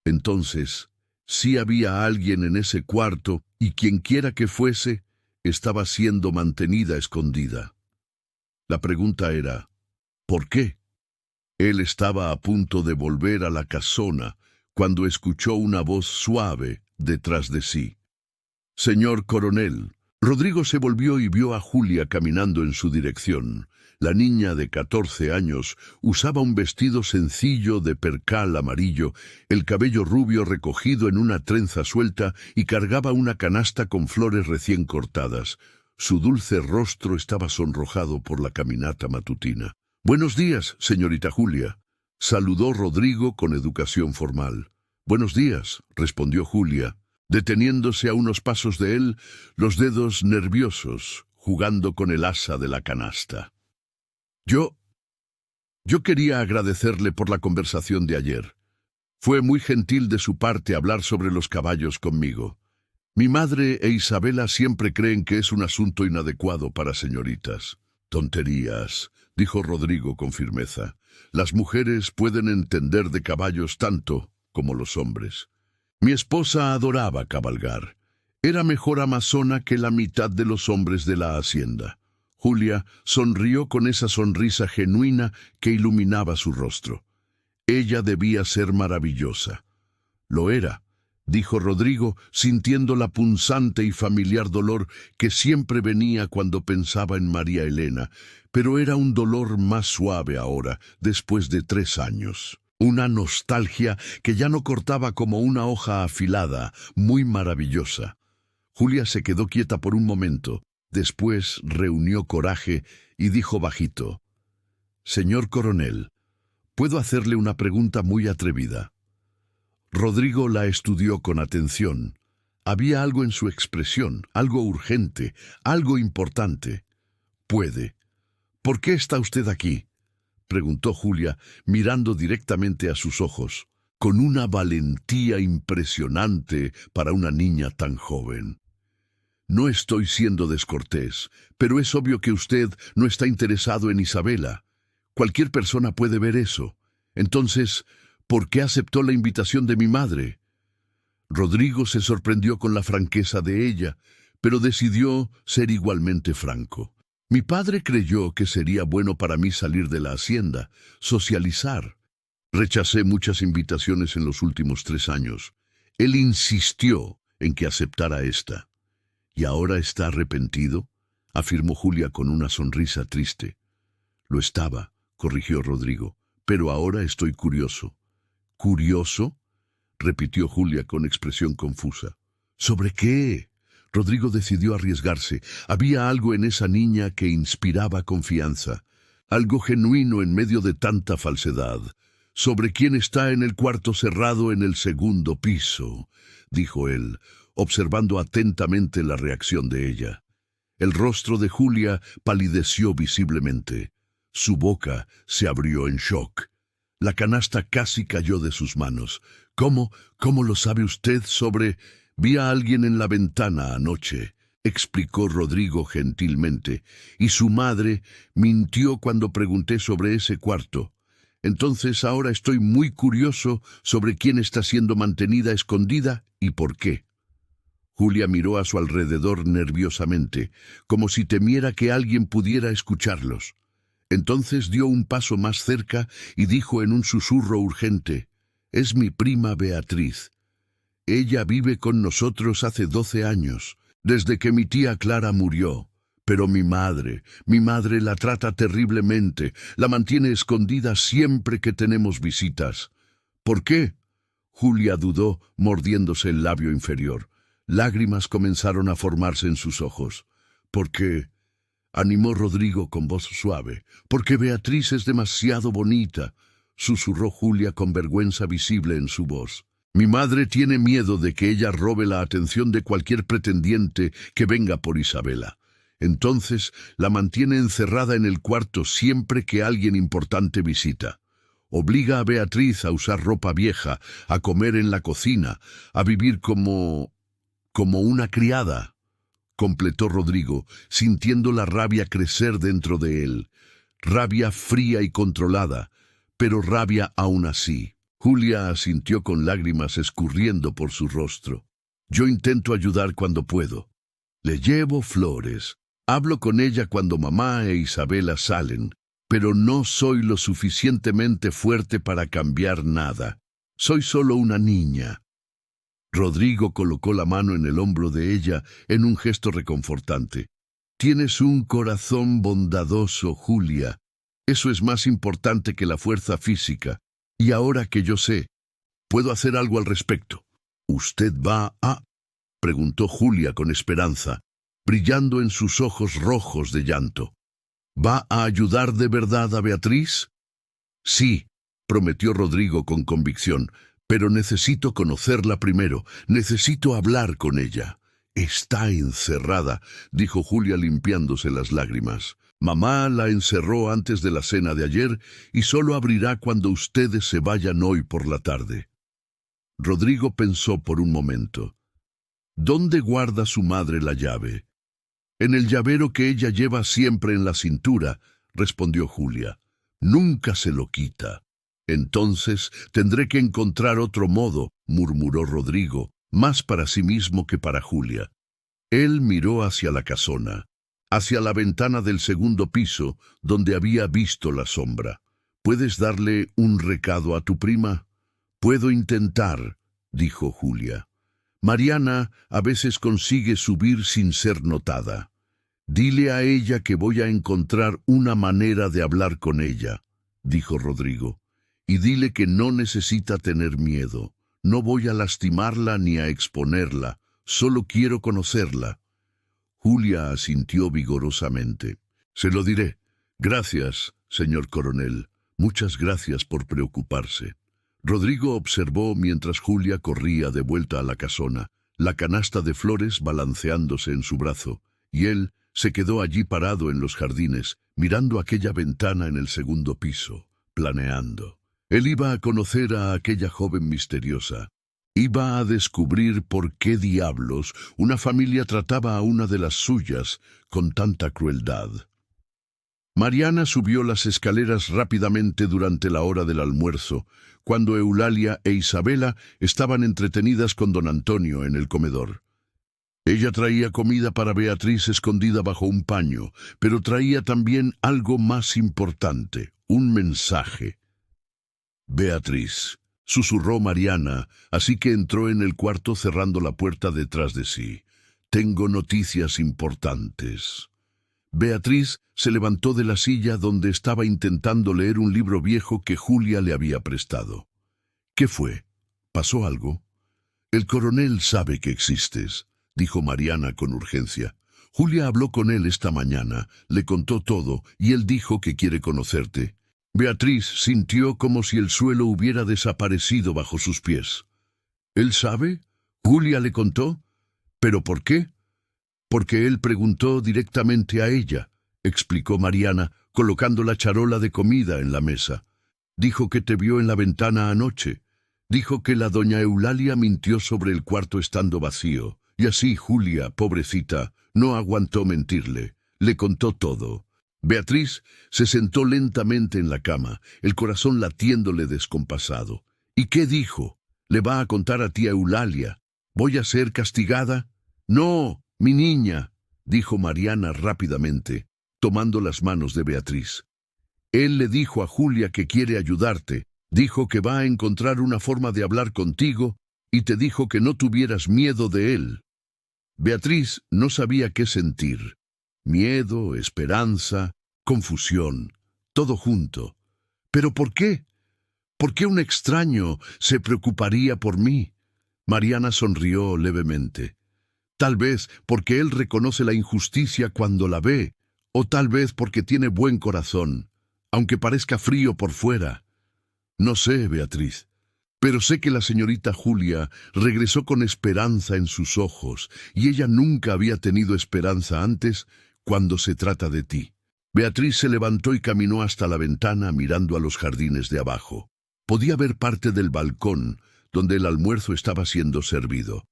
Entonces, sí había alguien en ese cuarto, y quienquiera que fuese, estaba siendo mantenida escondida. La pregunta era, ¿por qué? Él estaba a punto de volver a la casona cuando escuchó una voz suave detrás de sí. «Señor coronel». Rodrigo se volvió y vio a Julia caminando en su dirección. La niña de 14 años usaba un vestido sencillo de percal amarillo, el cabello rubio recogido en una trenza suelta y cargaba una canasta con flores recién cortadas. Su dulce rostro estaba sonrojado por la caminata matutina. «Buenos días, señorita Julia», saludó Rodrigo con educación formal. «Buenos días», respondió Julia, deteniéndose a unos pasos de él, los dedos nerviosos, jugando con el asa de la canasta. Yo quería agradecerle por la conversación de ayer. Fue muy gentil de su parte hablar sobre los caballos conmigo. Mi madre e Isabela siempre creen que es un asunto inadecuado para señoritas». «Tonterías», dijo Rodrigo con firmeza. «Las mujeres pueden entender de caballos tanto como los hombres. Mi esposa adoraba cabalgar. Era mejor amazona que la mitad de los hombres de la hacienda». Julia sonrió con esa sonrisa genuina que iluminaba su rostro. Ella debía ser maravillosa. «Lo era», dijo Rodrigo, sintiendo la punzante y familiar dolor que siempre venía cuando pensaba en María Elena, pero era un dolor más suave ahora, después de 3 años. Una nostalgia que ya no cortaba como una hoja afilada, muy maravillosa. Julia se quedó quieta por un momento, después reunió coraje y dijo bajito: «Señor coronel, ¿puedo hacerle una pregunta muy atrevida?» Rodrigo la estudió con atención. Había algo en su expresión, algo urgente, algo importante. «Puede. ¿Por qué está usted aquí?», preguntó Julia, mirando directamente a sus ojos, con una valentía impresionante para una niña tan joven. «No estoy siendo descortés, pero es obvio que usted no está interesado en Isabela. Cualquier persona puede ver eso. Entonces, ¿por qué aceptó la invitación de mi madre?». Rodrigo se sorprendió con la franqueza de ella, pero decidió ser igualmente franco. Mi padre creyó que sería bueno para mí salir de la hacienda, socializar. Rechacé muchas invitaciones en los últimos 3 años. Él insistió en que aceptara esta. ¿Y ahora está arrepentido?, afirmó Julia con una sonrisa triste. Lo estaba, corrigió Rodrigo, pero ahora estoy curioso. ¿Curioso?, repitió Julia con expresión confusa. ¿Sobre qué? Rodrigo decidió arriesgarse. Había algo en esa niña que inspiraba confianza, algo genuino en medio de tanta falsedad. «¿Sobre quién está en el cuarto cerrado en el segundo piso?», dijo él, observando atentamente la reacción de ella. El rostro de Julia palideció visiblemente. Su boca se abrió en shock. La canasta casi cayó de sus manos. ¿Cómo lo sabe usted sobre...? Vi a alguien en la ventana anoche, explicó Rodrigo gentilmente, y su madre mintió cuando pregunté sobre ese cuarto. Entonces ahora estoy muy curioso sobre quién está siendo mantenida escondida y por qué. Julia miró a su alrededor nerviosamente, como si temiera que alguien pudiera escucharlos. Entonces dio un paso más cerca y dijo en un susurro urgente: «Es mi prima Beatriz. Ella vive con nosotros hace 12 años, desde que mi tía Clara murió. Pero mi madre la trata terriblemente, la mantiene escondida siempre que tenemos visitas». «¿Por qué?», Julia dudó, mordiéndose el labio inferior. Lágrimas comenzaron a formarse en sus ojos. «Porque», animó Rodrigo con voz suave, «porque Beatriz es demasiado bonita», susurró Julia con vergüenza visible en su voz. «Mi madre tiene miedo de que ella robe la atención de cualquier pretendiente que venga por Isabela. Entonces la mantiene encerrada en el cuarto siempre que alguien importante visita. Obliga a Beatriz a usar ropa vieja, a comer en la cocina, a vivir como una criada», completó Rodrigo, sintiendo la rabia crecer dentro de él. Rabia fría y controlada, pero rabia aún así. Julia asintió con lágrimas escurriendo por su rostro. «Yo intento ayudar cuando puedo. Le llevo flores. Hablo con ella cuando mamá e Isabela salen, pero no soy lo suficientemente fuerte para cambiar nada. Soy solo una niña». Rodrigo colocó la mano en el hombro de ella en un gesto reconfortante. «Tienes un corazón bondadoso, Julia. Eso es más importante que la fuerza física. Y ahora que yo sé, puedo hacer algo al respecto». «¿Usted va a...?» preguntó Julia con esperanza, brillando en sus ojos rojos de llanto. «¿Va a ayudar de verdad a Beatriz?» «Sí», prometió Rodrigo con convicción, «pero necesito conocerla primero, necesito hablar con ella». «Está encerrada», dijo Julia limpiándose las lágrimas. «Mamá la encerró antes de la cena de ayer y solo abrirá cuando ustedes se vayan hoy por la tarde». Rodrigo pensó por un momento. «¿Dónde guarda su madre la llave?» «En el llavero que ella lleva siempre en la cintura», respondió Julia. «Nunca se lo quita». «Entonces tendré que encontrar otro modo», murmuró Rodrigo, más para sí mismo que para Julia. Él miró hacia la casona, hacia la ventana del segundo piso, donde había visto la sombra. «¿Puedes darle un recado a tu prima?» «Puedo intentar», dijo Julia. «Mariana a veces consigue subir sin ser notada. Dile a ella que voy a encontrar una manera de hablar con ella», dijo Rodrigo. «Y dile que no necesita tener miedo. No voy a lastimarla ni a exponerla. Solo quiero conocerla». Julia asintió vigorosamente. «Se lo diré. Gracias, señor coronel. Muchas gracias por preocuparse». Rodrigo observó mientras Julia corría de vuelta a la casona, la canasta de flores balanceándose en su brazo, y él se quedó allí parado en los jardines, mirando aquella ventana en el segundo piso, planeando. Él iba a conocer a aquella joven misteriosa. Iba a descubrir por qué diablos una familia trataba a una de las suyas con tanta crueldad. Mariana subió las escaleras rápidamente durante la hora del almuerzo, cuando Eulalia e Isabela estaban entretenidas con don Antonio en el comedor. Ella traía comida para Beatriz escondida bajo un paño, pero traía también algo más importante, un mensaje. «Beatriz», susurró Mariana, así que entró en el cuarto cerrando la puerta detrás de sí. «Tengo noticias importantes». Beatriz se levantó de la silla donde estaba intentando leer un libro viejo que Julia le había prestado. «¿Qué fue? ¿Pasó algo?» «El coronel sabe que existes», dijo Mariana con urgencia. «Julia habló con él esta mañana, le contó todo y él dijo que quiere conocerte». Beatriz sintió como si el suelo hubiera desaparecido bajo sus pies. «¿Él sabe? ¿Julia le contó? ¿Pero por qué?» «Porque él preguntó directamente a ella», explicó Mariana, colocando la charola de comida en la mesa. «Dijo que te vio en la ventana anoche. Dijo que la doña Eulalia mintió sobre el cuarto estando vacío. Y así Julia, pobrecita, no aguantó mentirle. Le contó todo». Beatriz se sentó lentamente en la cama, el corazón latiéndole descompasado. «¿Y qué dijo? ¿Le va a contar a tía Eulalia? ¿Voy a ser castigada?» «No, mi niña», dijo Mariana rápidamente, tomando las manos de Beatriz. «Él le dijo a Julia que quiere ayudarte. Dijo que va a encontrar una forma de hablar contigo y te dijo que no tuvieras miedo de él». Beatriz no sabía qué sentir. Miedo, esperanza, confusión, todo junto. ¿Pero por qué? ¿Por qué un extraño se preocuparía por mí? Mariana sonrió levemente. Tal vez porque él reconoce la injusticia cuando la ve, o tal vez porque tiene buen corazón, aunque parezca frío por fuera. No sé, Beatriz, pero sé que la señorita Julia regresó con esperanza en sus ojos, y ella nunca había tenido esperanza antes cuando se trata de ti. Beatriz se levantó y caminó hasta la ventana mirando a los jardines de abajo. Podía ver parte del balcón donde el almuerzo estaba siendo servido.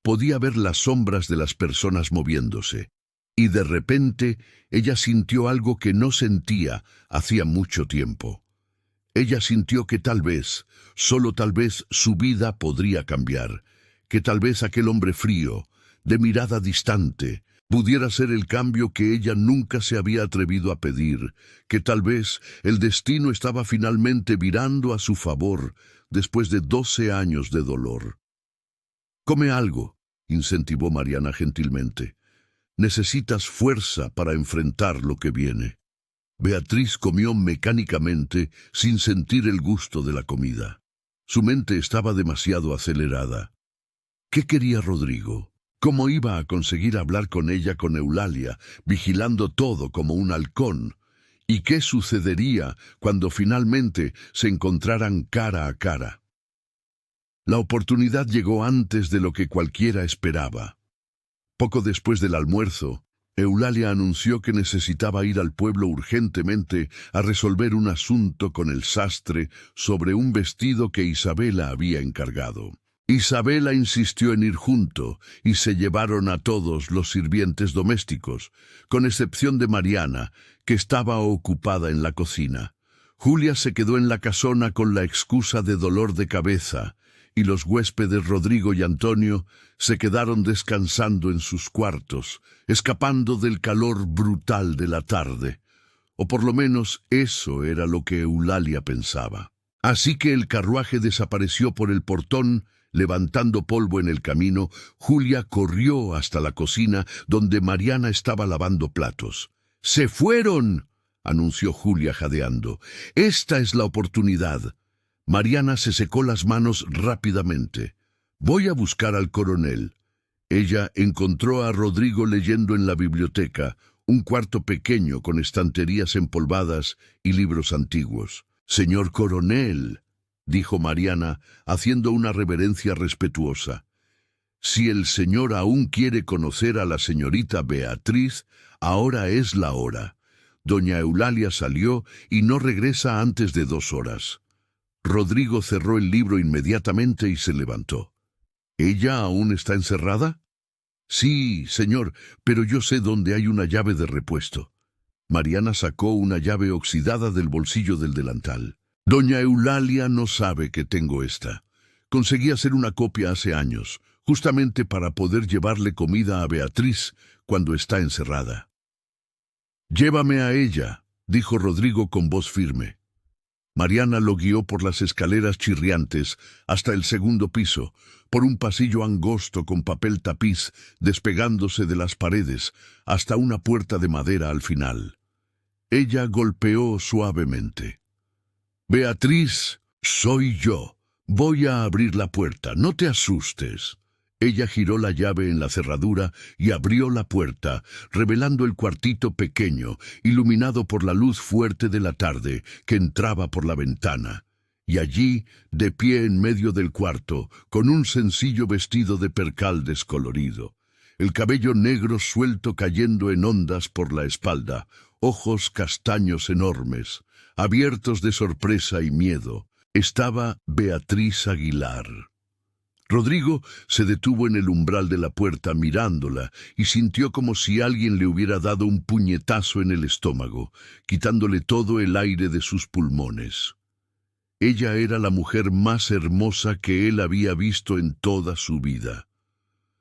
Podía ver las sombras de las personas moviéndose. Y de repente ella sintió algo que no sentía hacía mucho tiempo. Ella sintió que tal vez, solo tal vez, su vida podría cambiar, que tal vez aquel hombre frío, de mirada distante, pudiera ser el cambio que ella nunca se había atrevido a pedir, que tal vez el destino estaba finalmente virando a su favor después de 12 años de dolor. «Come algo», incentivó Mariana gentilmente. «Necesitas fuerza para enfrentar lo que viene». Beatriz comió mecánicamente sin sentir el gusto de la comida. Su mente estaba demasiado acelerada. ¿Qué quería Rodrigo? ¿Cómo iba a conseguir hablar con ella con Eulalia, vigilando todo como un halcón? ¿Y qué sucedería cuando finalmente se encontraran cara a cara? La oportunidad llegó antes de lo que cualquiera esperaba. Poco después del almuerzo, Eulalia anunció que necesitaba ir al pueblo urgentemente a resolver un asunto con el sastre sobre un vestido que Isabela había encargado. Isabela insistió en ir junto y se llevaron a todos los sirvientes domésticos, con excepción de Mariana, que estaba ocupada en la cocina. Julia se quedó en la casona con la excusa de dolor de cabeza, y los huéspedes Rodrigo y Antonio se quedaron descansando en sus cuartos, escapando del calor brutal de la tarde. O por lo menos eso era lo que Eulalia pensaba. Así que el carruaje desapareció por el portón. Levantando polvo en el camino, Julia corrió hasta la cocina donde Mariana estaba lavando platos. «¡Se fueron!», anunció Julia jadeando. «Esta es la oportunidad». Mariana se secó las manos rápidamente. «Voy a buscar al coronel». Ella encontró a Rodrigo leyendo en la biblioteca, un cuarto pequeño con estanterías empolvadas y libros antiguos. «Señor coronel», dijo Mariana, haciendo una reverencia respetuosa. «Si el señor aún quiere conocer a la señorita Beatriz, ahora es la hora. Doña Eulalia salió y no regresa antes de 2 horas». Rodrigo cerró el libro inmediatamente y se levantó. «¿Ella aún está encerrada?» «Sí, señor, pero yo sé dónde hay una llave de repuesto». Mariana sacó una llave oxidada del bolsillo del delantal. Doña Eulalia no sabe que tengo esta. Conseguí hacer una copia hace años, justamente para poder llevarle comida a Beatriz cuando está encerrada. «Llévame a ella», dijo Rodrigo con voz firme. Mariana lo guió por las escaleras chirriantes hasta el segundo piso, por un pasillo angosto con papel tapiz despegándose de las paredes, hasta una puerta de madera al final. Ella golpeó suavemente. «Beatriz, soy yo. Voy a abrir la puerta, no te asustes». Ella giró la llave en la cerradura y abrió la puerta, revelando el cuartito pequeño, iluminado por la luz fuerte de la tarde que entraba por la ventana. Y allí, de pie en medio del cuarto, con un sencillo vestido de percal descolorido, el cabello negro suelto cayendo en ondas por la espalda, ojos castaños enormes, abiertos de sorpresa y miedo, estaba Beatriz Aguilar. Rodrigo se detuvo en el umbral de la puerta mirándola y sintió como si alguien le hubiera dado un puñetazo en el estómago, quitándole todo el aire de sus pulmones. Ella era la mujer más hermosa que él había visto en toda su vida.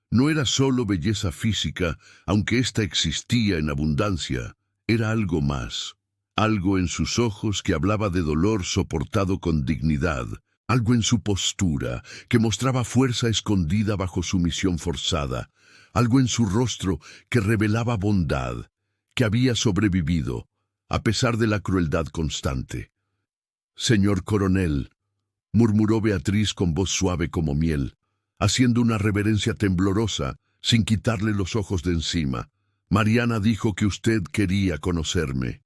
No era solo belleza física, aunque ésta existía en abundancia, era algo más, algo en sus ojos que hablaba de dolor soportado con dignidad, algo en su postura que mostraba fuerza escondida bajo sumisión forzada, algo en su rostro que revelaba bondad, que había sobrevivido, a pesar de la crueldad constante. «Señor coronel», murmuró Beatriz con voz suave como miel, haciendo una reverencia temblorosa, sin quitarle los ojos de encima. «Mariana dijo que usted quería conocerme».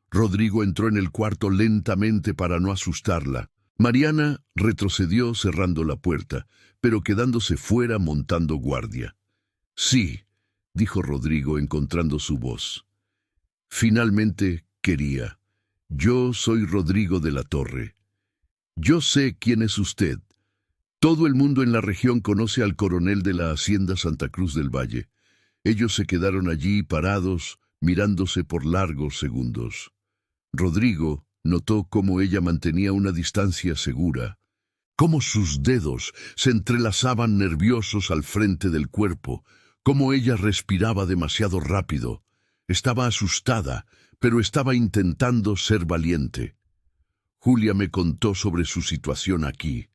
Rodrigo entró en el cuarto lentamente para no asustarla. Mariana retrocedió cerrando la puerta, pero quedándose fuera montando guardia. «Sí», dijo Rodrigo encontrando su voz. «Finalmente quería. Yo soy Rodrigo de la Torre. Yo sé quién es usted. Todo el mundo en la región conoce al coronel de la Hacienda Santa Cruz del Valle». Ellos se quedaron allí parados, mirándose por largos segundos. Rodrigo notó cómo ella mantenía una distancia segura, cómo sus dedos se entrelazaban nerviosos al frente del cuerpo, cómo ella respiraba demasiado rápido. Estaba asustada, pero estaba intentando ser valiente. «Julia me contó sobre su situación aquí»,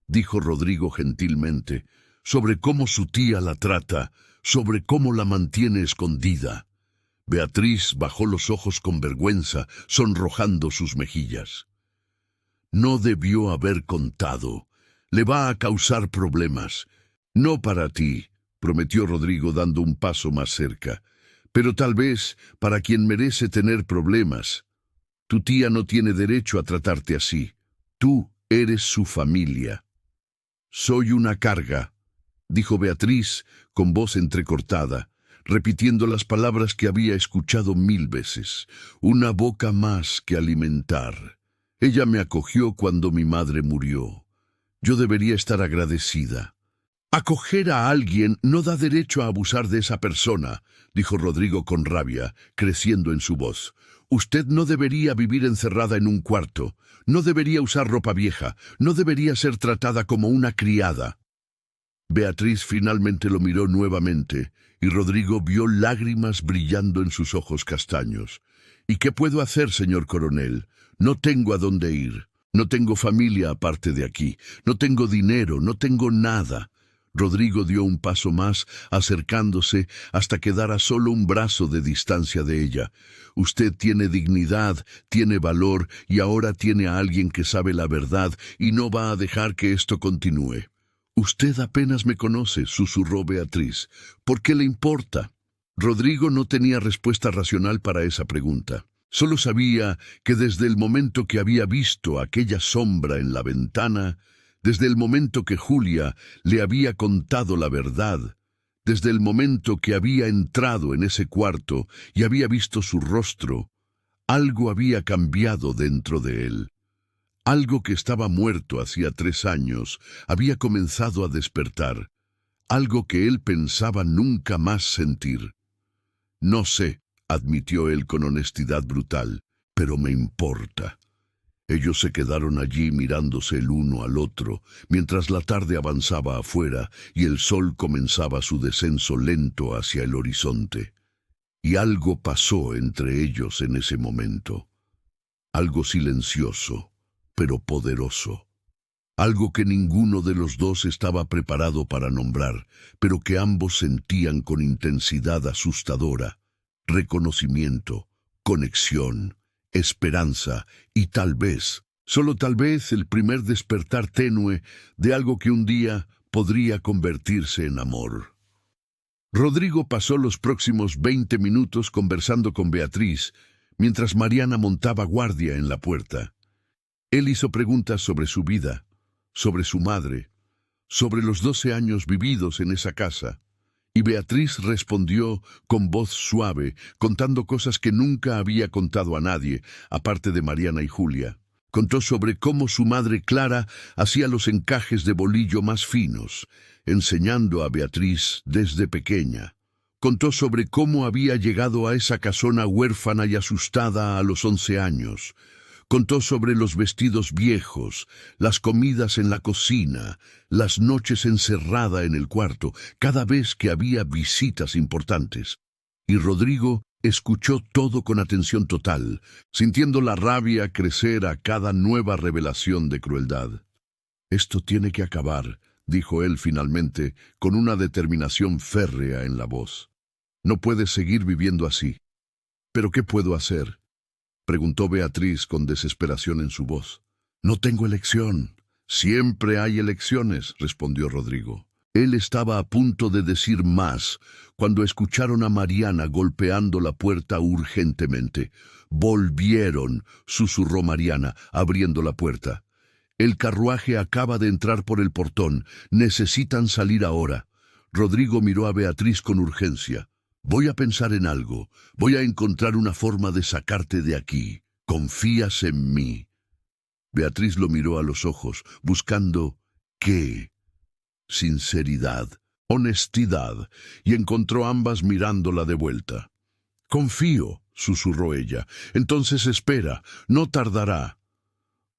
dijo Rodrigo gentilmente, «sobre cómo su tía la trata, sobre cómo la mantiene escondida». Beatriz bajó los ojos con vergüenza, sonrojando sus mejillas. «No debió haber contado. Le va a causar problemas. No para ti», prometió Rodrigo dando un paso más cerca, «pero tal vez para quien merece tener problemas. Tu tía no tiene derecho a tratarte así. Tú eres su familia». «Soy una carga», dijo Beatriz con voz entrecortada, repitiendo las palabras que había escuchado 1000 veces. «Una boca más que alimentar. Ella me acogió cuando mi madre murió. Yo debería estar agradecida». «Acoger a alguien no da derecho a abusar de esa persona», dijo Rodrigo con rabia, creciendo en su voz. «Usted no debería vivir encerrada en un cuarto, no debería usar ropa vieja, no debería ser tratada como una criada». Beatriz finalmente lo miró nuevamente, y Rodrigo vio lágrimas brillando en sus ojos castaños. «¿Y qué puedo hacer, señor coronel? No tengo a dónde ir. No tengo familia aparte de aquí. No tengo dinero, no tengo nada». Rodrigo dio un paso más, acercándose hasta quedar a solo un brazo de distancia de ella. «Usted tiene dignidad, tiene valor, y ahora tiene a alguien que sabe la verdad y no va a dejar que esto continúe». «Usted apenas me conoce», susurró Beatriz. «¿Por qué le importa?». Rodrigo no tenía respuesta racional para esa pregunta. Solo sabía que desde el momento que había visto aquella sombra en la ventana, desde el momento que Julia le había contado la verdad, desde el momento que había entrado en ese cuarto y había visto su rostro, algo había cambiado dentro de él. Algo que estaba muerto hacía 3 años había comenzado a despertar, algo que él pensaba nunca más sentir. «No sé», admitió él con honestidad brutal, pero me importa. Ellos se quedaron allí mirándose el uno al otro, mientras la tarde avanzaba afuera y el sol comenzaba su descenso lento hacia el horizonte. Y algo pasó entre ellos en ese momento. Algo silencioso, pero poderoso. Algo que ninguno de los dos estaba preparado para nombrar, pero que ambos sentían con intensidad asustadora. Reconocimiento, conexión, esperanza y tal vez, solo tal vez, el primer despertar tenue de algo que un día podría convertirse en amor. Rodrigo pasó los próximos 20 minutos conversando con Beatriz, mientras Mariana montaba guardia en la puerta. Él hizo preguntas sobre su vida, sobre su madre, sobre los 12 años vividos en esa casa, y Beatriz respondió con voz suave, contando cosas que nunca había contado a nadie, aparte de Mariana y Julia. Contó sobre cómo su madre Clara hacía los encajes de bolillo más finos, enseñando a Beatriz desde pequeña. Contó sobre cómo había llegado a esa casona huérfana y asustada a los 11 años. Contó sobre los vestidos viejos, las comidas en la cocina, las noches encerrada en el cuarto, cada vez que había visitas importantes. Y Rodrigo escuchó todo con atención total, sintiendo la rabia crecer a cada nueva revelación de crueldad. «Esto tiene que acabar», dijo él finalmente, con una determinación férrea en la voz. «No puedes seguir viviendo así». «¿Pero qué puedo hacer?», preguntó Beatriz con desesperación en su voz. «No tengo elección». «Siempre hay elecciones», respondió Rodrigo. Él estaba a punto de decir más cuando escucharon a Mariana golpeando la puerta urgentemente. «Volvieron», susurró Mariana, abriendo la puerta. «El carruaje acaba de entrar por el portón. Necesitan salir ahora». Rodrigo miró a Beatriz con urgencia. «Voy a pensar en algo. Voy a encontrar una forma de sacarte de aquí. ¿Confías en mí?». Beatriz lo miró a los ojos, buscando ¿qué? Sinceridad, honestidad, y encontró ambas mirándola de vuelta. «Confío», susurró ella. «Entonces espera, no tardará».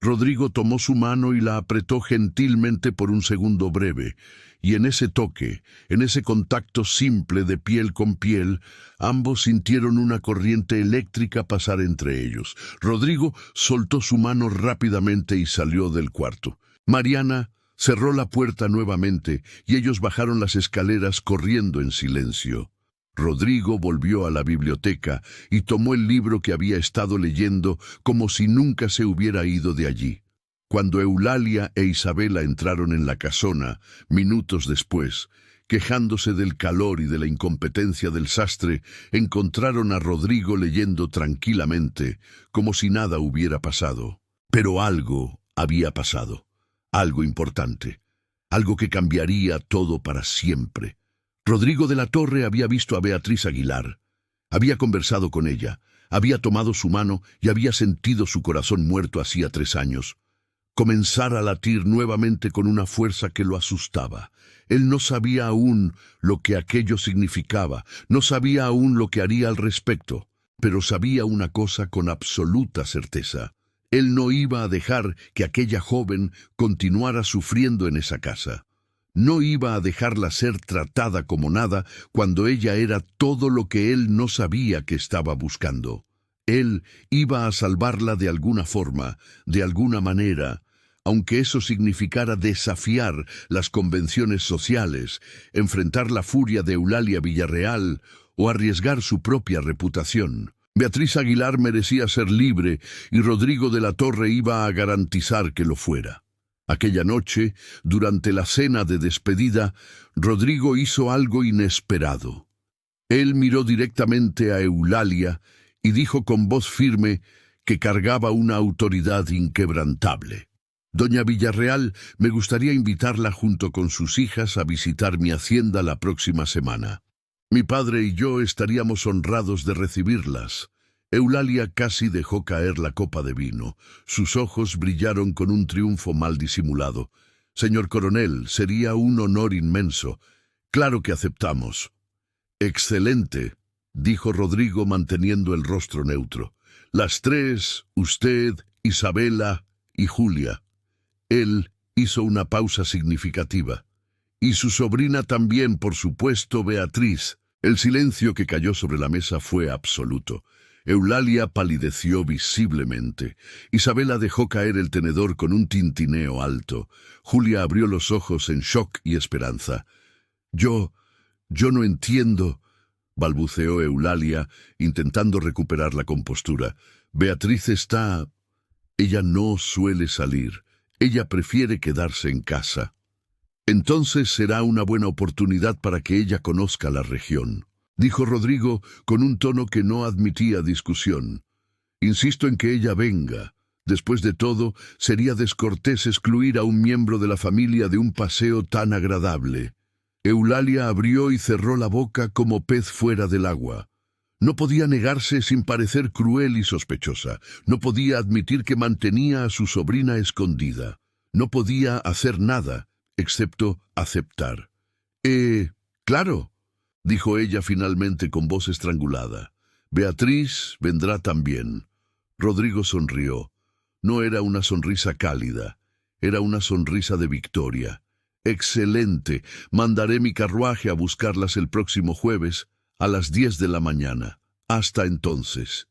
Rodrigo tomó su mano y la apretó gentilmente por un segundo breve, y en ese toque, en ese contacto simple de piel con piel, ambos sintieron una corriente eléctrica pasar entre ellos. Rodrigo soltó su mano rápidamente y salió del cuarto. Mariana cerró la puerta nuevamente y ellos bajaron las escaleras corriendo en silencio. Rodrigo volvió a la biblioteca y tomó el libro que había estado leyendo como si nunca se hubiera ido de allí. Cuando Eulalia e Isabela entraron en la casona, minutos después, quejándose del calor y de la incompetencia del sastre, encontraron a Rodrigo leyendo tranquilamente, como si nada hubiera pasado. Pero algo había pasado, algo importante, algo que cambiaría todo para siempre. Rodrigo de la Torre había visto a Beatriz Aguilar. Había conversado con ella, había tomado su mano y había sentido su corazón muerto hacía 3 años. Comenzar a latir nuevamente con una fuerza que lo asustaba. Él no sabía aún lo que aquello significaba, no sabía aún lo que haría al respecto, pero sabía una cosa con absoluta certeza. Él no iba a dejar que aquella joven continuara sufriendo en esa casa. No iba a dejarla ser tratada como nada cuando ella era todo lo que él no sabía que estaba buscando. Él iba a salvarla de alguna forma, de alguna manera, aunque eso significara desafiar las convenciones sociales, enfrentar la furia de Eulalia Villarreal o arriesgar su propia reputación. Beatriz Aguilar merecía ser libre y Rodrigo de la Torre iba a garantizar que lo fuera. Aquella noche, durante la cena de despedida, Rodrigo hizo algo inesperado. Él miró directamente a Eulalia y dijo con voz firme que cargaba una autoridad inquebrantable. «Doña Villarreal, me gustaría invitarla junto con sus hijas a visitar mi hacienda la próxima semana. Mi padre y yo estaríamos honrados de recibirlas». Eulalia casi dejó caer la copa de vino. Sus ojos brillaron con un triunfo mal disimulado. «Señor coronel, sería un honor inmenso. Claro que aceptamos». «Excelente», dijo Rodrigo manteniendo el rostro neutro. Las tres, usted, Isabela y Julia. Él hizo una pausa significativa. Y su sobrina también, por supuesto, Beatriz. El silencio que cayó sobre la mesa fue absoluto. Eulalia palideció visiblemente. Isabela dejó caer el tenedor con un tintineo alto. Julia abrió los ojos en shock y esperanza. Yo no entiendo, balbuceó Eulalia, intentando recuperar la compostura. Beatriz está... Ella no suele salir. Ella prefiere quedarse en casa. Entonces será una buena oportunidad para que ella conozca la región, dijo Rodrigo con un tono que no admitía discusión. Insisto en que ella venga. Después de todo, sería descortés excluir a un miembro de la familia de un paseo tan agradable. Eulalia abrió y cerró la boca como pez fuera del agua. No podía negarse sin parecer cruel y sospechosa. No podía admitir que mantenía a su sobrina escondida. No podía hacer nada, excepto aceptar. Claro, dijo ella finalmente con voz estrangulada. Beatriz vendrá también. Rodrigo sonrió. No era una sonrisa cálida, era una sonrisa de victoria. Excelente, mandaré mi carruaje a buscarlas el próximo jueves a las 10 de la mañana. Hasta entonces.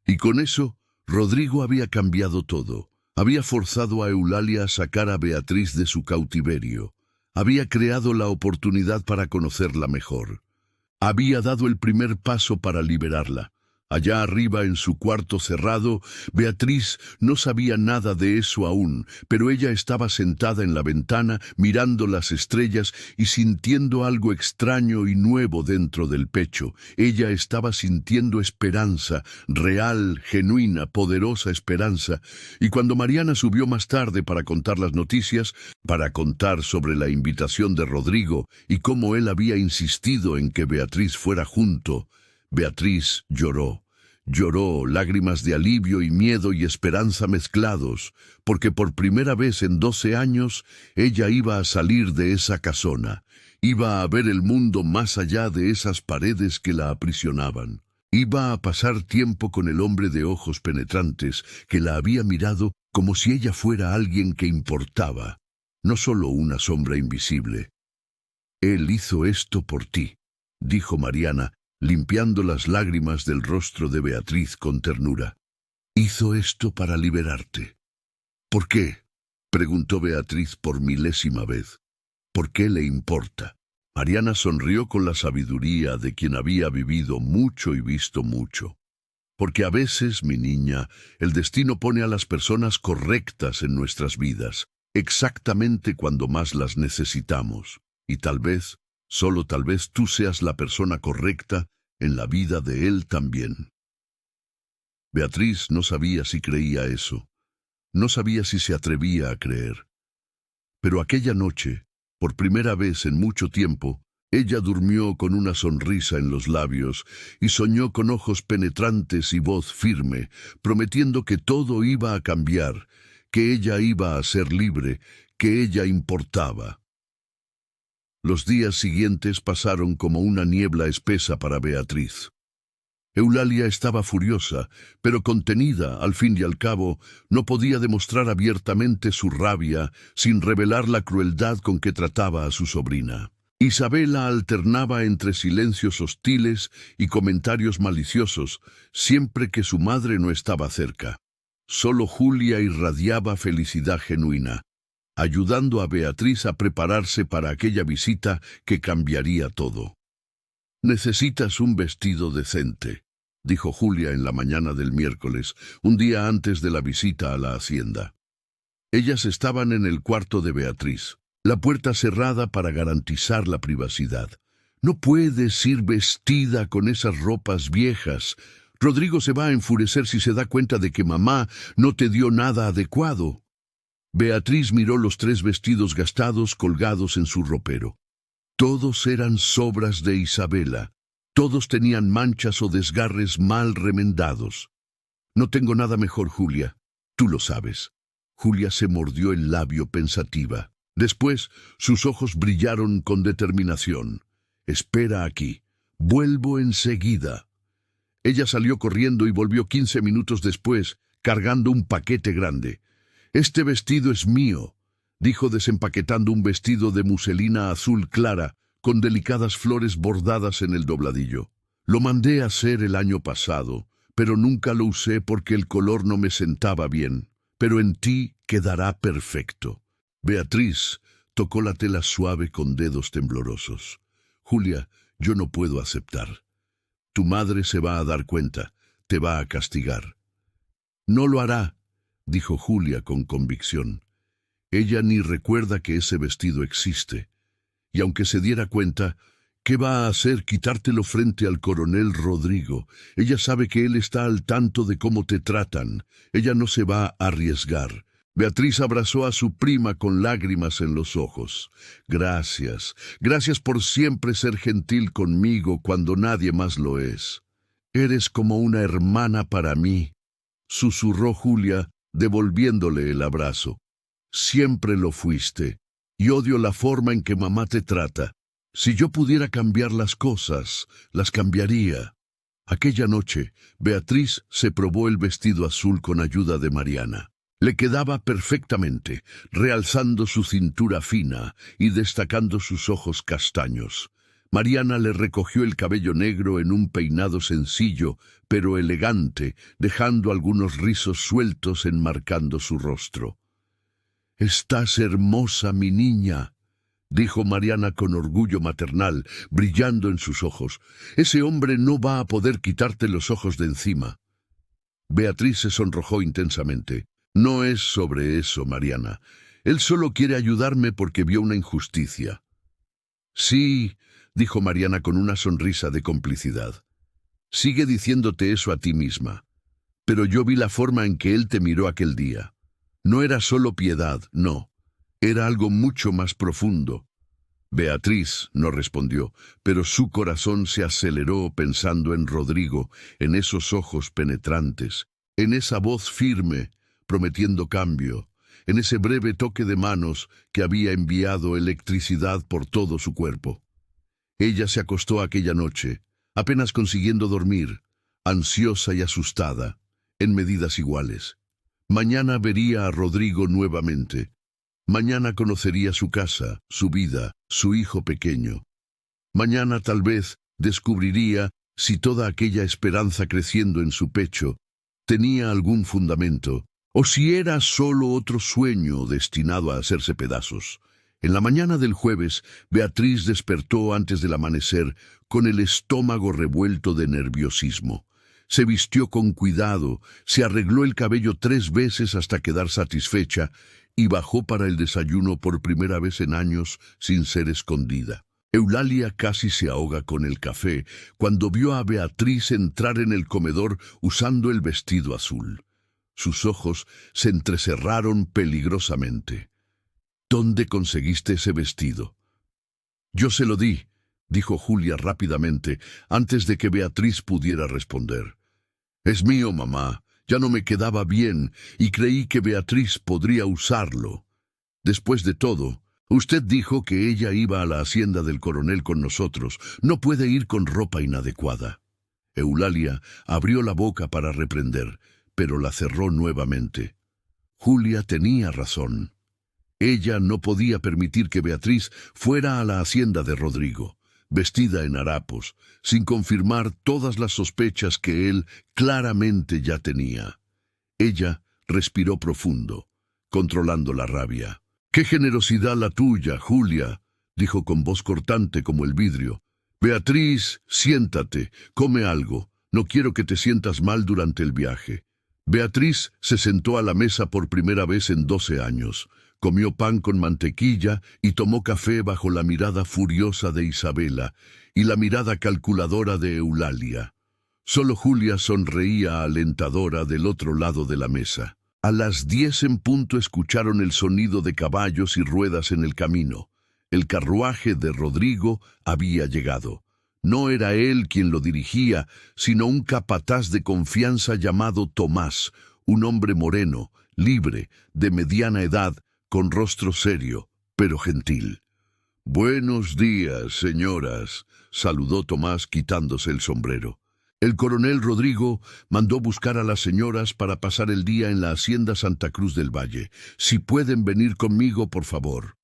Y con eso, Rodrigo había cambiado todo. Había forzado a Eulalia a sacar a Beatriz de su cautiverio. Había creado la oportunidad para conocerla mejor. Había dado el primer paso para liberarla. Allá arriba en su cuarto cerrado, Beatriz no sabía nada de eso aún, pero ella estaba sentada en la ventana, mirando las estrellas y sintiendo algo extraño y nuevo dentro del pecho. Ella estaba sintiendo esperanza, real, genuina, poderosa esperanza, y cuando Mariana subió más tarde para contar las noticias, para contar sobre la invitación de Rodrigo y cómo él había insistido en que Beatriz fuera junto, Beatriz lloró. Lloró, lágrimas de alivio y miedo y esperanza mezclados, porque por primera vez en 12 años ella iba a salir de esa casona, iba a ver el mundo más allá de esas paredes que la aprisionaban. Iba a pasar tiempo con el hombre de ojos penetrantes que la había mirado como si ella fuera alguien que importaba, no solo una sombra invisible. Él hizo esto por ti, dijo Mariana, limpiando las lágrimas del rostro de Beatriz con ternura. Hizo esto para liberarte. ¿Por qué?, preguntó Beatriz por milésima vez. ¿Por qué le importa? Mariana sonrió con la sabiduría de quien había vivido mucho y visto mucho. Porque a veces, mi niña, el destino pone a las personas correctas en nuestras vidas, exactamente cuando más las necesitamos. Y tal vez, solo tal vez tú seas la persona correcta en la vida de él también. Beatriz no sabía si creía eso. No sabía si se atrevía a creer. Pero aquella noche, por primera vez en mucho tiempo, ella durmió con una sonrisa en los labios y soñó con ojos penetrantes y voz firme, prometiendo que todo iba a cambiar, que ella iba a ser libre, que ella importaba. Los días siguientes pasaron como una niebla espesa para Beatriz. Eulalia estaba furiosa, pero contenida, al fin y al cabo, no podía demostrar abiertamente su rabia sin revelar la crueldad con que trataba a su sobrina. Isabela alternaba entre silencios hostiles y comentarios maliciosos, siempre que su madre no estaba cerca. Solo Julia irradiaba felicidad genuina, ayudando a Beatriz a prepararse para aquella visita que cambiaría todo. «Necesitas un vestido decente», dijo Julia en la mañana del miércoles, un día antes de la visita a la hacienda. Ellas estaban en el cuarto de Beatriz, la puerta cerrada para garantizar la privacidad. «No puedes ir vestida con esas ropas viejas. Rodrigo se va a enfurecer si se da cuenta de que mamá no te dio nada adecuado». Beatriz miró los 3 vestidos gastados colgados en su ropero. Todos eran sobras de Isabela. Todos tenían manchas o desgarres mal remendados. «No tengo nada mejor, Julia. Tú lo sabes». Julia se mordió el labio pensativa. Después, sus ojos brillaron con determinación. «Espera aquí. Vuelvo enseguida». Ella salió corriendo y volvió 15 minutos después, cargando un paquete grande. «Este vestido es mío», dijo desempaquetando un vestido de muselina azul clara, con delicadas flores bordadas en el dobladillo. «Lo mandé a hacer el año pasado, pero nunca lo usé porque el color no me sentaba bien. Pero en ti quedará perfecto». Beatriz tocó la tela suave con dedos temblorosos. «Julia, yo no puedo aceptar. Tu madre se va a dar cuenta, te va a castigar». «No lo hará», dijo Julia con convicción. Ella ni recuerda que ese vestido existe. Y aunque se diera cuenta, ¿qué va a hacer quitártelo frente al coronel Rodrigo? Ella sabe que él está al tanto de cómo te tratan. Ella no se va a arriesgar. Beatriz abrazó a su prima con lágrimas en los ojos. «Gracias, gracias por siempre ser gentil conmigo cuando nadie más lo es. Eres como una hermana para mí», susurró Julia, devolviéndole el abrazo. «Siempre lo fuiste, y odio la forma en que mamá te trata. Si yo pudiera cambiar las cosas, las cambiaría». Aquella noche, Beatriz se probó el vestido azul con ayuda de Mariana. Le quedaba perfectamente, realzando su cintura fina y destacando sus ojos castaños. Mariana le recogió el cabello negro en un peinado sencillo, pero elegante, dejando algunos rizos sueltos enmarcando su rostro. «Estás hermosa, mi niña», dijo Mariana con orgullo maternal, brillando en sus ojos. «Ese hombre no va a poder quitarte los ojos de encima». Beatriz se sonrojó intensamente. «No es sobre eso, Mariana. Él solo quiere ayudarme porque vio una injusticia». «Sí», dijo Mariana con una sonrisa de complicidad. «Sigue diciéndote eso a ti misma. Pero yo vi la forma en que él te miró aquel día. No era solo piedad, no. Era algo mucho más profundo». Beatriz no respondió, pero su corazón se aceleró pensando en Rodrigo, en esos ojos penetrantes, en esa voz firme, prometiendo cambio, en ese breve toque de manos que había enviado electricidad por todo su cuerpo. Ella se acostó aquella noche, apenas consiguiendo dormir, ansiosa y asustada, en medidas iguales. Mañana vería a Rodrigo nuevamente. Mañana conocería su casa, su vida, su hijo pequeño. Mañana tal vez descubriría si toda aquella esperanza creciendo en su pecho tenía algún fundamento, o si era solo otro sueño destinado a hacerse pedazos. En la mañana del jueves, Beatriz despertó antes del amanecer con el estómago revuelto de nerviosismo. Se vistió con cuidado, se arregló el cabello 3 veces hasta quedar satisfecha y bajó para el desayuno por primera vez en años sin ser escondida. Eulalia casi se ahoga con el café cuando vio a Beatriz entrar en el comedor usando el vestido azul. Sus ojos se entrecerraron peligrosamente. «¿Dónde conseguiste ese vestido?» «Yo se lo di», dijo Julia rápidamente, antes de que Beatriz pudiera responder. «Es mío, mamá. Ya no me quedaba bien y creí que Beatriz podría usarlo. Después de todo, usted dijo que ella iba a la hacienda del coronel con nosotros. No puede ir con ropa inadecuada». Eulalia abrió la boca para reprender, pero la cerró nuevamente. Julia tenía razón. Ella no podía permitir que Beatriz fuera a la hacienda de Rodrigo, vestida en harapos, sin confirmar todas las sospechas que él claramente ya tenía. Ella respiró profundo, controlando la rabia. «¡Qué generosidad la tuya, Julia!», dijo con voz cortante como el vidrio. «Beatriz, siéntate, come algo. No quiero que te sientas mal durante el viaje». Beatriz se sentó a la mesa por primera vez en 12 años. Comió pan con mantequilla y tomó café bajo la mirada furiosa de Isabela y la mirada calculadora de Eulalia. Solo Julia sonreía alentadora del otro lado de la mesa. A las 10 en punto escucharon el sonido de caballos y ruedas en el camino. El carruaje de Rodrigo había llegado. No era él quien lo dirigía, sino un capataz de confianza llamado Tomás, un hombre moreno, libre, de mediana edad, con rostro serio, pero gentil. «Buenos días, señoras», saludó Tomás quitándose el sombrero. El coronel Rodrigo mandó buscar a las señoras para pasar el día en la hacienda Santa Cruz del Valle. Si pueden venir conmigo, por favor.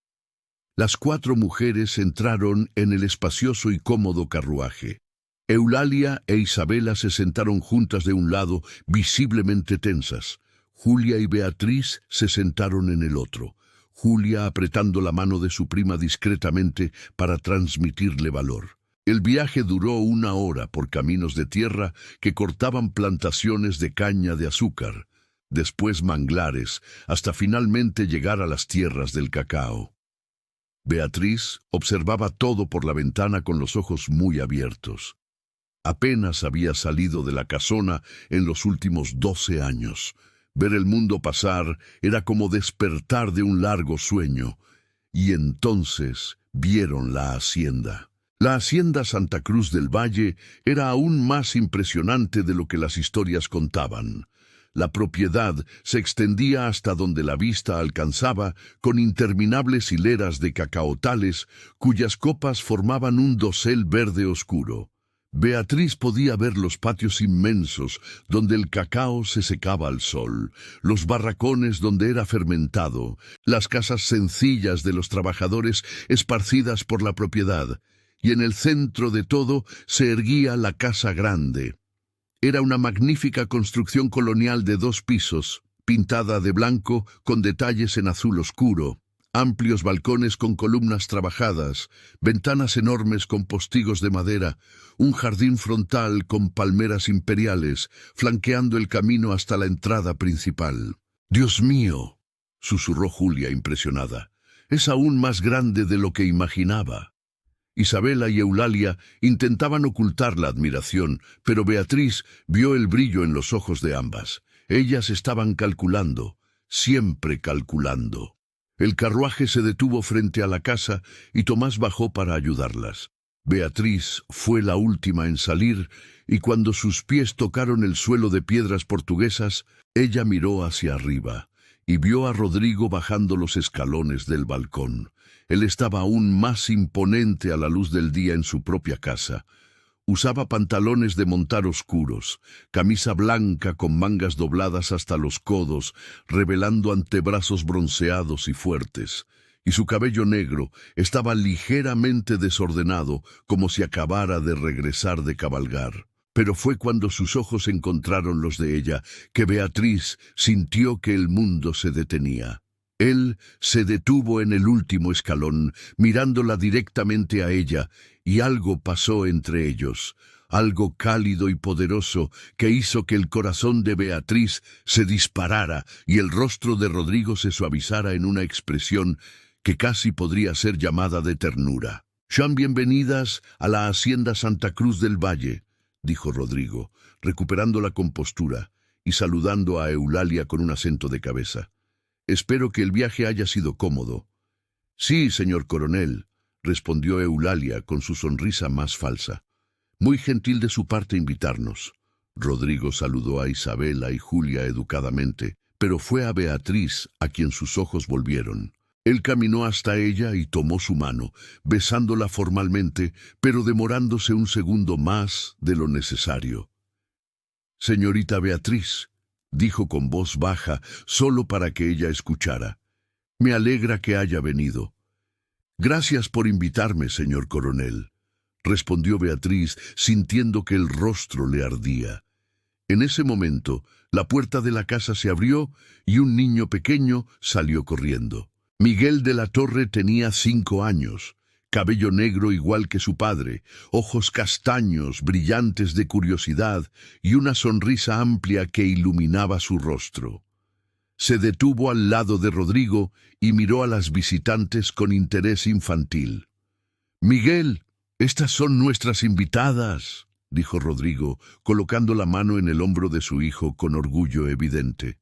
Las 4 mujeres entraron en el espacioso y cómodo carruaje. Eulalia e Isabela se sentaron juntas de un lado, visiblemente tensas. Julia y Beatriz se sentaron en el otro, Julia apretando la mano de su prima discretamente para transmitirle valor. El viaje duró 1 hora por caminos de tierra que cortaban plantaciones de caña de azúcar, después manglares, hasta finalmente llegar a las tierras del cacao. Beatriz observaba todo por la ventana con los ojos muy abiertos. Apenas había salido de la casona en los últimos 12 años. Ver el mundo pasar era como despertar de un largo sueño, y entonces vieron la hacienda. La hacienda Santa Cruz del Valle era aún más impresionante de lo que las historias contaban. La propiedad se extendía hasta donde la vista alcanzaba, con interminables hileras de cacaotales cuyas copas formaban un dosel verde oscuro. Beatriz podía ver los patios inmensos donde el cacao se secaba al sol, los barracones donde era fermentado, las casas sencillas de los trabajadores esparcidas por la propiedad, y en el centro de todo se erguía la casa grande. Era una magnífica construcción colonial de 2 pisos, pintada de blanco con detalles en azul oscuro. Amplios balcones con columnas trabajadas, ventanas enormes con postigos de madera, un jardín frontal con palmeras imperiales, flanqueando el camino hasta la entrada principal. «¡Dios mío!», susurró Julia impresionada. «Es aún más grande de lo que imaginaba». Isabela y Eulalia intentaban ocultar la admiración, pero Beatriz vio el brillo en los ojos de ambas. Ellas estaban calculando, siempre calculando. El carruaje se detuvo frente a la casa y Tomás bajó para ayudarlas. Beatriz fue la última en salir y cuando sus pies tocaron el suelo de piedras portuguesas, ella miró hacia arriba y vio a Rodrigo bajando los escalones del balcón. Él estaba aún más imponente a la luz del día en su propia casa. Usaba pantalones de montar oscuros, camisa blanca con mangas dobladas hasta los codos, revelando antebrazos bronceados y fuertes, y su cabello negro estaba ligeramente desordenado, como si acabara de regresar de cabalgar. Pero fue cuando sus ojos encontraron los de ella que Beatriz sintió que el mundo se detenía. Él se detuvo en el último escalón, mirándola directamente a ella, y algo pasó entre ellos, algo cálido y poderoso que hizo que el corazón de Beatriz se disparara y el rostro de Rodrigo se suavizara en una expresión que casi podría ser llamada de ternura. «Sean bienvenidas a la hacienda Santa Cruz del Valle», dijo Rodrigo, recuperando la compostura y saludando a Eulalia con un acento de cabeza. «Espero que el viaje haya sido cómodo». «Sí, señor coronel», respondió Eulalia con su sonrisa más falsa. «Muy gentil de su parte invitarnos». Rodrigo saludó a Isabela y Julia educadamente, pero fue a Beatriz a quien sus ojos volvieron. Él caminó hasta ella y tomó su mano, besándola formalmente, pero demorándose un segundo más de lo necesario. «Señorita Beatriz», dijo con voz baja, solo para que ella escuchara. «Me alegra que haya venido». «Gracias por invitarme, señor coronel», respondió Beatriz, sintiendo que el rostro le ardía. En ese momento, la puerta de la casa se abrió y un niño pequeño salió corriendo. Miguel de la Torre tenía 5 años. Cabello negro igual que su padre, ojos castaños, brillantes de curiosidad y una sonrisa amplia que iluminaba su rostro. Se detuvo al lado de Rodrigo y miró a las visitantes con interés infantil. «Miguel, estas son nuestras invitadas», dijo Rodrigo, colocando la mano en el hombro de su hijo con orgullo evidente.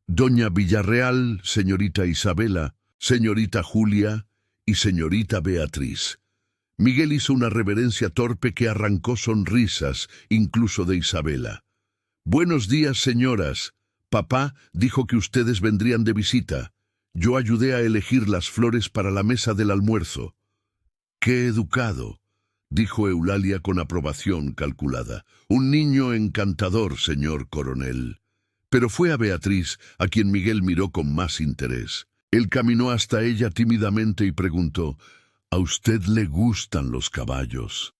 «Doña Villarreal, señorita Isabela, señorita Julia y señorita Beatriz». Miguel hizo una reverencia torpe que arrancó sonrisas, incluso de Isabela. «Buenos días, señoras. Papá dijo que ustedes vendrían de visita. Yo ayudé a elegir las flores para la mesa del almuerzo». «¡Qué educado!», dijo Eulalia con aprobación calculada. Un niño encantador, señor coronel. Pero fue a Beatriz, a quien Miguel miró con más interés. Él caminó hasta ella tímidamente y preguntó, «¿A usted le gustan los caballos?»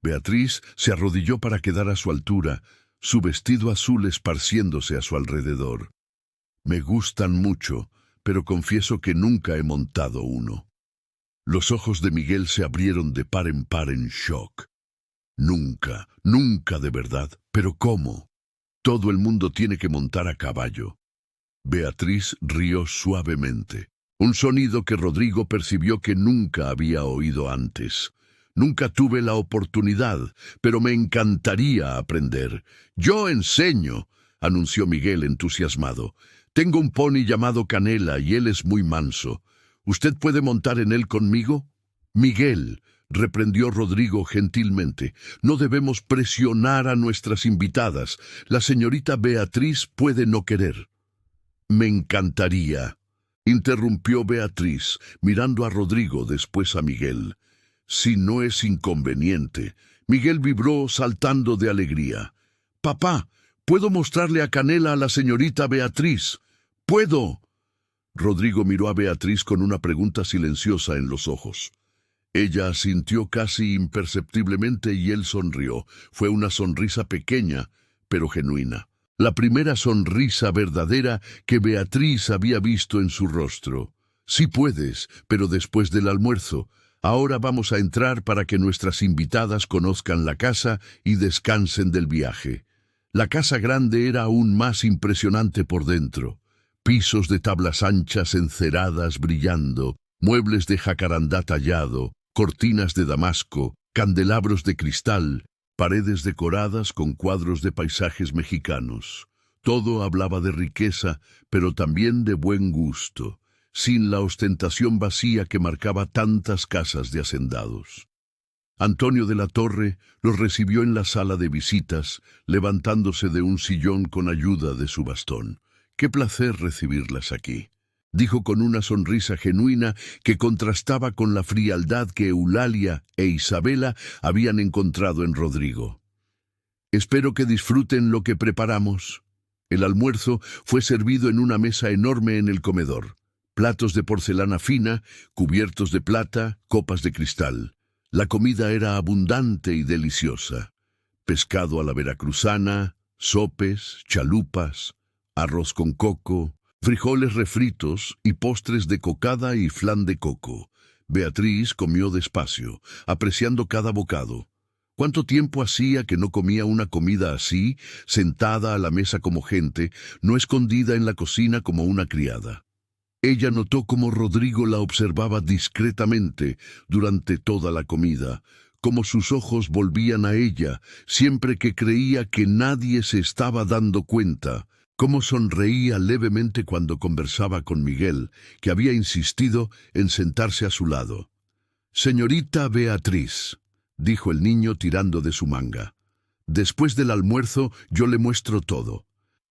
Beatriz se arrodilló para quedar a su altura, su vestido azul esparciéndose a su alrededor. «Me gustan mucho, pero confieso que nunca he montado uno». Los ojos de Miguel se abrieron de par en par en shock. «Nunca, nunca de verdad. ¿Pero cómo? Todo el mundo tiene que montar a caballo». Beatriz rió suavemente, un sonido que Rodrigo percibió que nunca había oído antes. «Nunca tuve la oportunidad, pero me encantaría aprender. Yo enseño», anunció Miguel entusiasmado. «Tengo un pony llamado Canela y él es muy manso. ¿Usted puede montar en él conmigo?» «Miguel», reprendió Rodrigo gentilmente, «no debemos presionar a nuestras invitadas. La señorita Beatriz puede no querer». «Me encantaría», interrumpió Beatriz, mirando a Rodrigo, después a Miguel. «Si no es inconveniente». Miguel vibró saltando de alegría. «Papá, ¿puedo mostrarle a Canela a la señorita Beatriz? ¿Puedo?» Rodrigo miró a Beatriz con una pregunta silenciosa en los ojos. Ella asintió casi imperceptiblemente y él sonrió. Fue una sonrisa pequeña, pero genuina. La primera sonrisa verdadera que Beatriz había visto en su rostro. «Sí puedes, pero después del almuerzo. Ahora vamos a entrar para que nuestras invitadas conozcan la casa y descansen del viaje». La casa grande era aún más impresionante por dentro. Pisos de tablas anchas enceradas brillando, muebles de jacarandá tallado, cortinas de damasco, candelabros de cristal, paredes decoradas con cuadros de paisajes mexicanos. Todo hablaba de riqueza, pero también de buen gusto, sin la ostentación vacía que marcaba tantas casas de hacendados. Antonio de la Torre los recibió en la sala de visitas, levantándose de un sillón con ayuda de su bastón. «Qué placer recibirlas aquí», dijo con una sonrisa genuina que contrastaba con la frialdad que Eulalia e Isabela habían encontrado en Rodrigo. «Espero que disfruten lo que preparamos». El almuerzo fue servido en una mesa enorme en el comedor. Platos de porcelana fina, cubiertos de plata, copas de cristal. La comida era abundante y deliciosa. Pescado a la veracruzana, sopes, chalupas, arroz con coco, frijoles refritos y postres de cocada y flan de coco. Beatriz comió despacio, apreciando cada bocado. ¿Cuánto tiempo hacía que no comía una comida así, sentada a la mesa como gente, no escondida en la cocina como una criada? Ella notó cómo Rodrigo la observaba discretamente durante toda la comida, cómo sus ojos volvían a ella siempre que creía que nadie se estaba dando cuenta, cómo sonreía levemente cuando conversaba con Miguel, que había insistido en sentarse a su lado. «Señorita Beatriz», dijo el niño tirando de su manga, «después del almuerzo yo le muestro todo.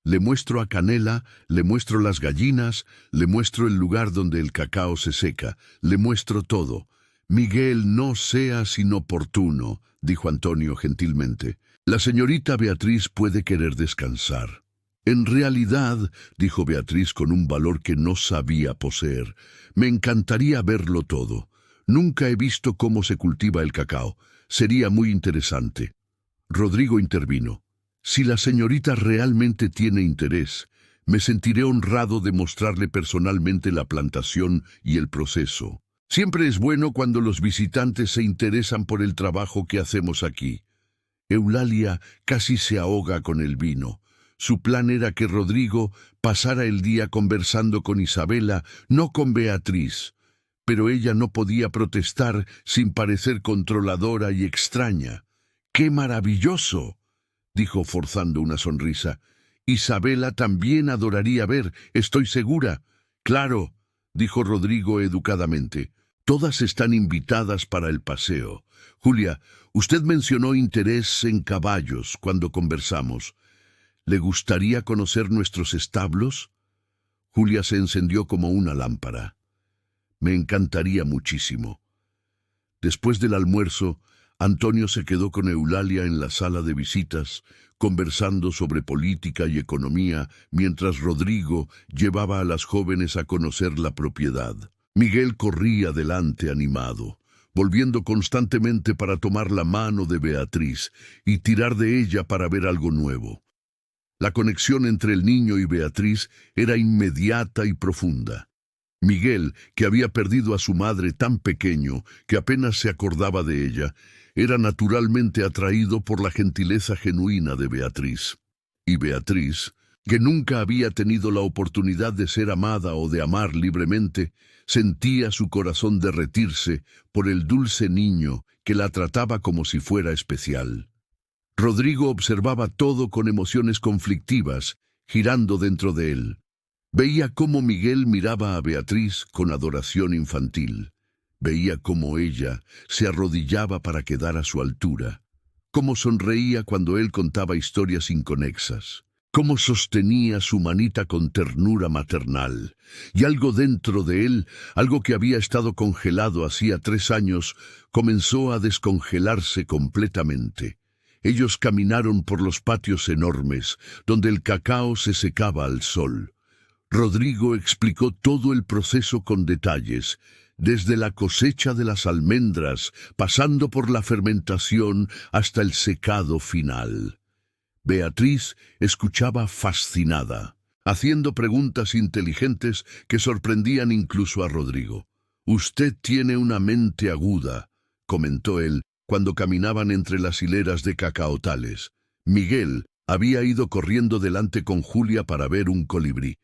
Le muestro a Canela, le muestro las gallinas, le muestro el lugar donde el cacao se seca, le muestro todo». «Miguel, no seas inoportuno», dijo Antonio gentilmente. «La señorita Beatriz puede querer descansar». «En realidad», dijo Beatriz con un valor que no sabía poseer, «me encantaría verlo todo. Nunca he visto cómo se cultiva el cacao. Sería muy interesante». Rodrigo intervino. «Si la señorita realmente tiene interés, me sentiré honrado de mostrarle personalmente la plantación y el proceso. Siempre es bueno cuando los visitantes se interesan por el trabajo que hacemos aquí». Eulalia casi se ahoga con el vino. Su plan era que Rodrigo pasara el día conversando con Isabela, no con Beatriz. Pero ella no podía protestar sin parecer controladora y extraña. «¡Qué maravilloso!», dijo forzando una sonrisa. «Isabela también adoraría ver, estoy segura». «Claro», dijo Rodrigo educadamente. «Todas están invitadas para el paseo. Julia, usted mencionó interés en caballos cuando conversamos. ¿Le gustaría conocer nuestros establos?» Julia se encendió como una lámpara. «Me encantaría muchísimo». Después del almuerzo, Antonio se quedó con Eulalia en la sala de visitas, conversando sobre política y economía, mientras Rodrigo llevaba a las jóvenes a conocer la propiedad. Miguel corría delante animado, volviendo constantemente para tomar la mano de Beatriz y tirar de ella para ver algo nuevo. La conexión entre el niño y Beatriz era inmediata y profunda. Miguel, que había perdido a su madre tan pequeño que apenas se acordaba de ella, era naturalmente atraído por la gentileza genuina de Beatriz. Y Beatriz, que nunca había tenido la oportunidad de ser amada o de amar libremente, sentía su corazón derretirse por el dulce niño que la trataba como si fuera especial. Rodrigo observaba todo con emociones conflictivas, girando dentro de él. Veía cómo Miguel miraba a Beatriz con adoración infantil. Veía cómo ella se arrodillaba para quedar a su altura, cómo sonreía cuando él contaba historias inconexas, cómo sostenía su manita con ternura maternal, y algo dentro de él, algo que había estado congelado hacía 3 años, comenzó a descongelarse completamente. Ellos caminaron por los patios enormes, donde el cacao se secaba al sol. Rodrigo explicó todo el proceso con detalles, desde la cosecha de las almendras, pasando por la fermentación hasta el secado final. Beatriz escuchaba fascinada, haciendo preguntas inteligentes que sorprendían incluso a Rodrigo. «Usted tiene una mente aguda», comentó él, cuando caminaban entre las hileras de cacaotales. Miguel había ido corriendo delante con Julia para ver un colibrí.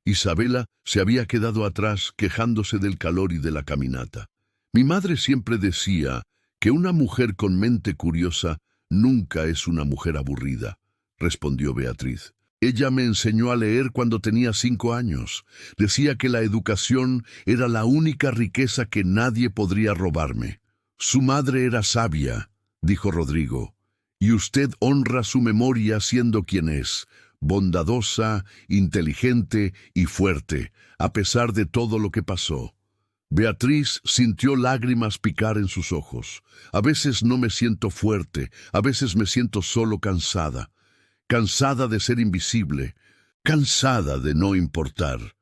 Isabela se había quedado atrás quejándose del calor y de la caminata. «Mi madre siempre decía que una mujer con mente curiosa nunca es una mujer aburrida», respondió Beatriz. «Ella me enseñó a leer cuando tenía 5 años. Decía que la educación era la única riqueza que nadie podría robarme». «Su madre era sabia», dijo Rodrigo, «y usted honra su memoria siendo quien es, bondadosa, inteligente y fuerte, a pesar de todo lo que pasó». Beatriz sintió lágrimas picar en sus ojos. «A veces no me siento fuerte, a veces me siento solo cansada. Cansada de ser invisible, cansada de no importar».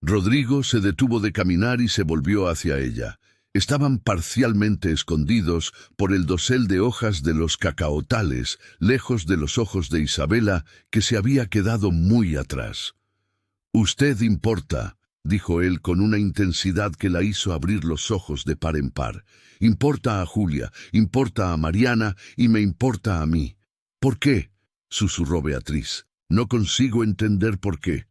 Rodrigo se detuvo de caminar y se volvió hacia ella. Estaban parcialmente escondidos por el dosel de hojas de los cacaotales, lejos de los ojos de Isabela, que se había quedado muy atrás. «Usted importa», dijo él con una intensidad que la hizo abrir los ojos de par en par. «Importa a Julia, importa a Mariana y me importa a mí». «¿Por qué?», susurró Beatriz. «No consigo entender por qué».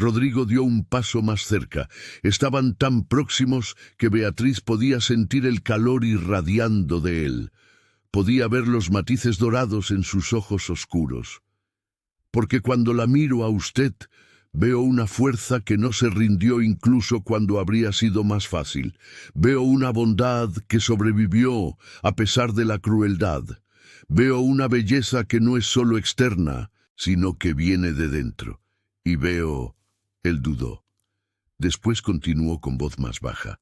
Rodrigo dio un paso más cerca. Estaban tan próximos que Beatriz podía sentir el calor irradiando de él. Podía ver los matices dorados en sus ojos oscuros. «Porque cuando la miro a usted, veo una fuerza que no se rindió incluso cuando habría sido más fácil. Veo una bondad que sobrevivió a pesar de la crueldad. Veo una belleza que no es solo externa, sino que viene de dentro. Y veo...» Él dudó. Después continuó con voz más baja.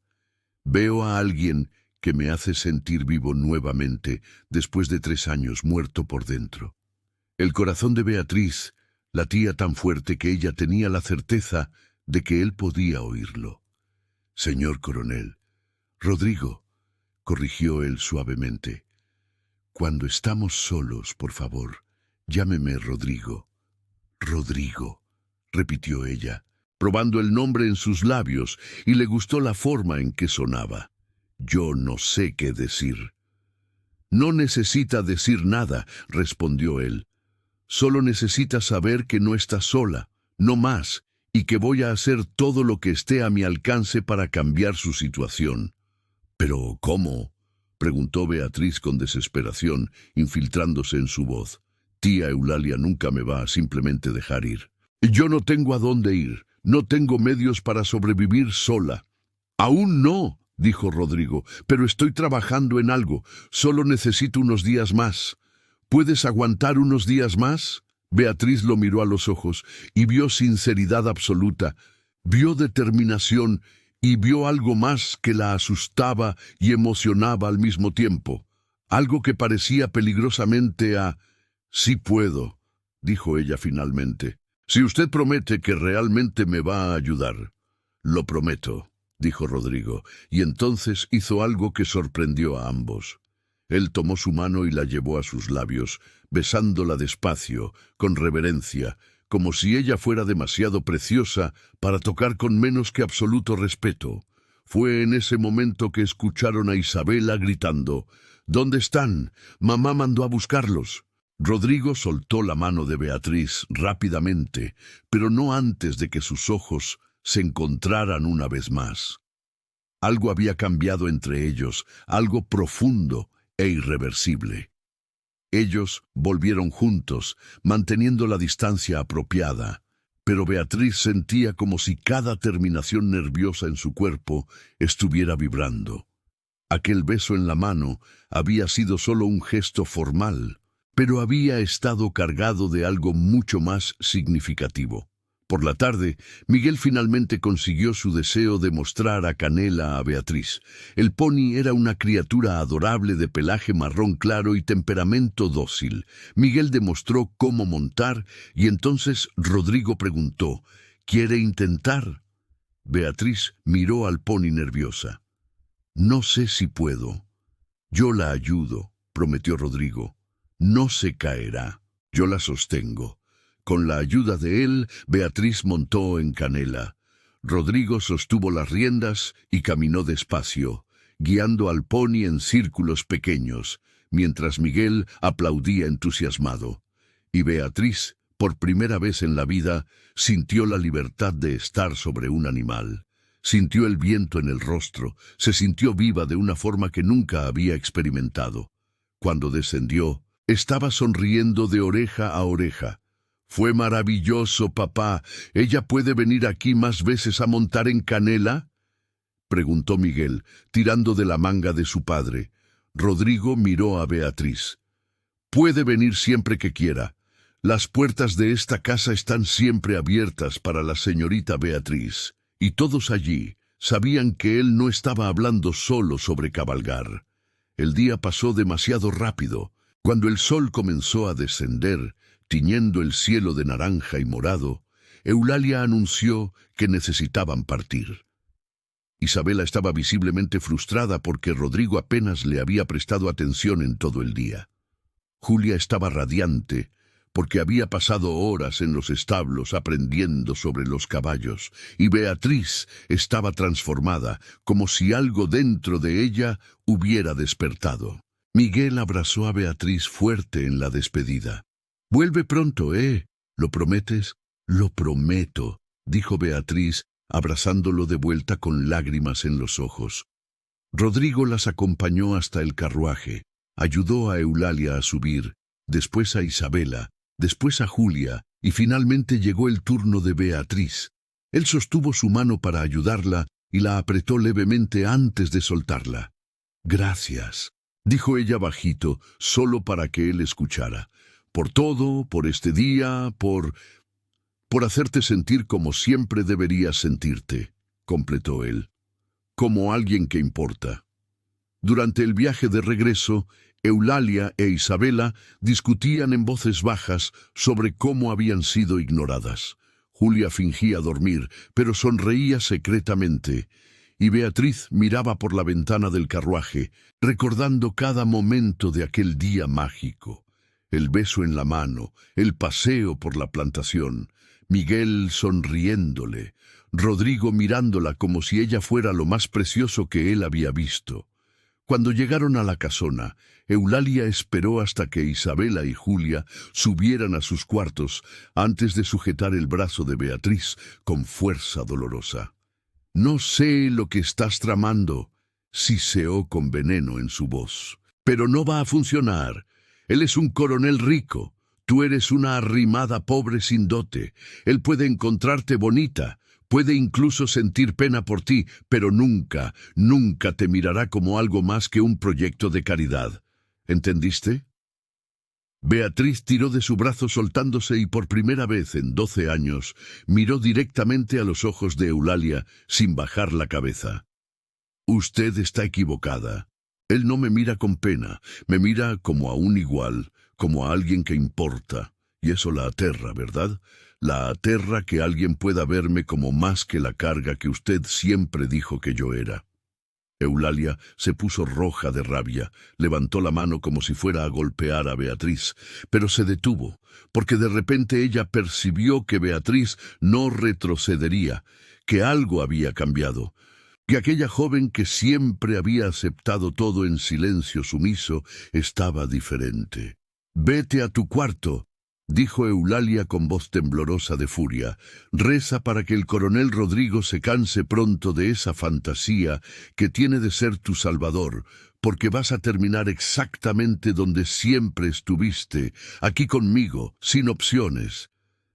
«Veo a alguien que me hace sentir vivo nuevamente después de 3 años muerto por dentro». El corazón de Beatriz latía tan fuerte que ella tenía la certeza de que él podía oírlo. «Señor coronel». «Rodrigo», corrigió él suavemente. «Cuando estamos solos, por favor, llámeme Rodrigo». «Rodrigo», repitió ella, probando el nombre en sus labios, y le gustó la forma en que sonaba. «Yo no sé qué decir». «No necesita decir nada», respondió él. «Solo necesita saber que no está sola, no más, y que voy a hacer todo lo que esté a mi alcance para cambiar su situación». «¿Pero cómo?», preguntó Beatriz con desesperación, infiltrándose en su voz. «Tía Eulalia nunca me va a simplemente dejar ir. Yo no tengo a dónde ir. No tengo medios para sobrevivir sola». «Aún no», dijo Rodrigo, «pero estoy trabajando en algo. Solo necesito unos días más». «¿Puedes aguantar unos días más?». Beatriz lo miró a los ojos y vio sinceridad absoluta, vio determinación y vio algo más que la asustaba y emocionaba al mismo tiempo. algo que parecía peligrosamente a... Sí puedo, dijo ella finalmente. Si usted promete que realmente me va a ayudar. Lo prometo, dijo Rodrigo, y entonces hizo algo que sorprendió a ambos. Él tomó su mano y la llevó a sus labios, besándola despacio, con reverencia, como si ella fuera demasiado preciosa para tocar con menos que absoluto respeto. Fue en ese momento que escucharon a Isabela gritando: «¿Dónde están? Mamá mandó a buscarlos». Rodrigo soltó la mano de Beatriz rápidamente, pero no antes de que sus ojos se encontraran una vez más. Algo había cambiado entre ellos, algo profundo e irreversible. Ellos volvieron juntos, manteniendo la distancia apropiada, pero Beatriz sentía como si cada terminación nerviosa en su cuerpo estuviera vibrando. Aquel beso en la mano había sido solo un gesto formal, pero había estado cargado de algo mucho más significativo. Por la tarde, Miguel finalmente consiguió su deseo de mostrar a Canela a Beatriz. El pony era una criatura adorable de pelaje marrón claro y temperamento dócil. Miguel demostró cómo montar y entonces Rodrigo preguntó: «¿Quiere intentar?». Beatriz miró al pony nerviosa. «No sé si puedo». «Yo la ayudo», prometió Rodrigo. «No se caerá. Yo la sostengo». Con la ayuda de él, Beatriz montó en Canela. Rodrigo sostuvo las riendas y caminó despacio, guiando al pony en círculos pequeños, mientras Miguel aplaudía entusiasmado. Y Beatriz, por primera vez en la vida, sintió la libertad de estar sobre un animal. Sintió el viento en el rostro, se sintió viva de una forma que nunca había experimentado. Cuando descendió, estaba sonriendo de oreja a oreja. «Fue maravilloso, papá. ¿Ella puede venir aquí más veces a montar en Canela?», preguntó Miguel, tirando de la manga de su padre. Rodrigo miró a Beatriz. «Puede venir siempre que quiera. Las puertas de esta casa están siempre abiertas para la señorita Beatriz». Y todos allí sabían que él no estaba hablando solo sobre cabalgar. El día pasó demasiado rápido. Cuando el sol comenzó a descender, tiñendo el cielo de naranja y morado, Eulalia anunció que necesitaban partir. Isabela estaba visiblemente frustrada porque Rodrigo apenas le había prestado atención en todo el día. Julia estaba radiante porque había pasado horas en los establos aprendiendo sobre los caballos, y Beatriz estaba transformada, como si algo dentro de ella hubiera despertado. Miguel abrazó a Beatriz fuerte en la despedida. «Vuelve pronto, ¿eh? ¿Lo prometes?». «Lo prometo», dijo Beatriz, abrazándolo de vuelta con lágrimas en los ojos. Rodrigo las acompañó hasta el carruaje, ayudó a Eulalia a subir, después a Isabela, después a Julia, y finalmente llegó el turno de Beatriz. Él sostuvo su mano para ayudarla y la apretó levemente antes de soltarla. «Gracias», dijo ella bajito, solo para que él escuchara. «Por todo, por este día, por hacerte sentir como siempre deberías sentirte», completó él. «Como alguien que importa». Durante el viaje de regreso, Eulalia e Isabela discutían en voces bajas sobre cómo habían sido ignoradas. Julia fingía dormir, pero sonreía secretamente, y Beatriz miraba por la ventana del carruaje, recordando cada momento de aquel día mágico. El beso en la mano, el paseo por la plantación, Miguel sonriéndole, Rodrigo mirándola como si ella fuera lo más precioso que él había visto. Cuando llegaron a la casona, Eulalia esperó hasta que Isabela y Julia subieran a sus cuartos antes de sujetar el brazo de Beatriz con fuerza dolorosa. «No sé lo que estás tramando», siseó con veneno en su voz. «Pero no va a funcionar. Él es un coronel rico. Tú eres una arrimada pobre sin dote. Él puede encontrarte bonita. Puede incluso sentir pena por ti, pero nunca, nunca te mirará como algo más que un proyecto de caridad. ¿Entendiste?». Beatriz tiró de su brazo soltándose y por primera vez en 12 años miró directamente a los ojos de Eulalia sin bajar la cabeza. «Usted está equivocada. Él no me mira con pena, me mira como a un igual, como a alguien que importa. Y eso la aterra, ¿verdad? La aterra que alguien pueda verme como más que la carga que usted siempre dijo que yo era. Eulalia se puso roja de rabia, levantó la mano como si fuera a golpear a Beatriz, pero se detuvo, porque de repente ella percibió que Beatriz no retrocedería, que algo había cambiado, que aquella joven que siempre había aceptado todo en silencio sumiso estaba diferente. «Vete a tu cuarto», dijo Eulalia con voz temblorosa de furia. «Reza para que el coronel Rodrigo se canse pronto de esa fantasía que tiene de ser tu salvador, porque vas a terminar exactamente donde siempre estuviste, aquí conmigo, sin opciones».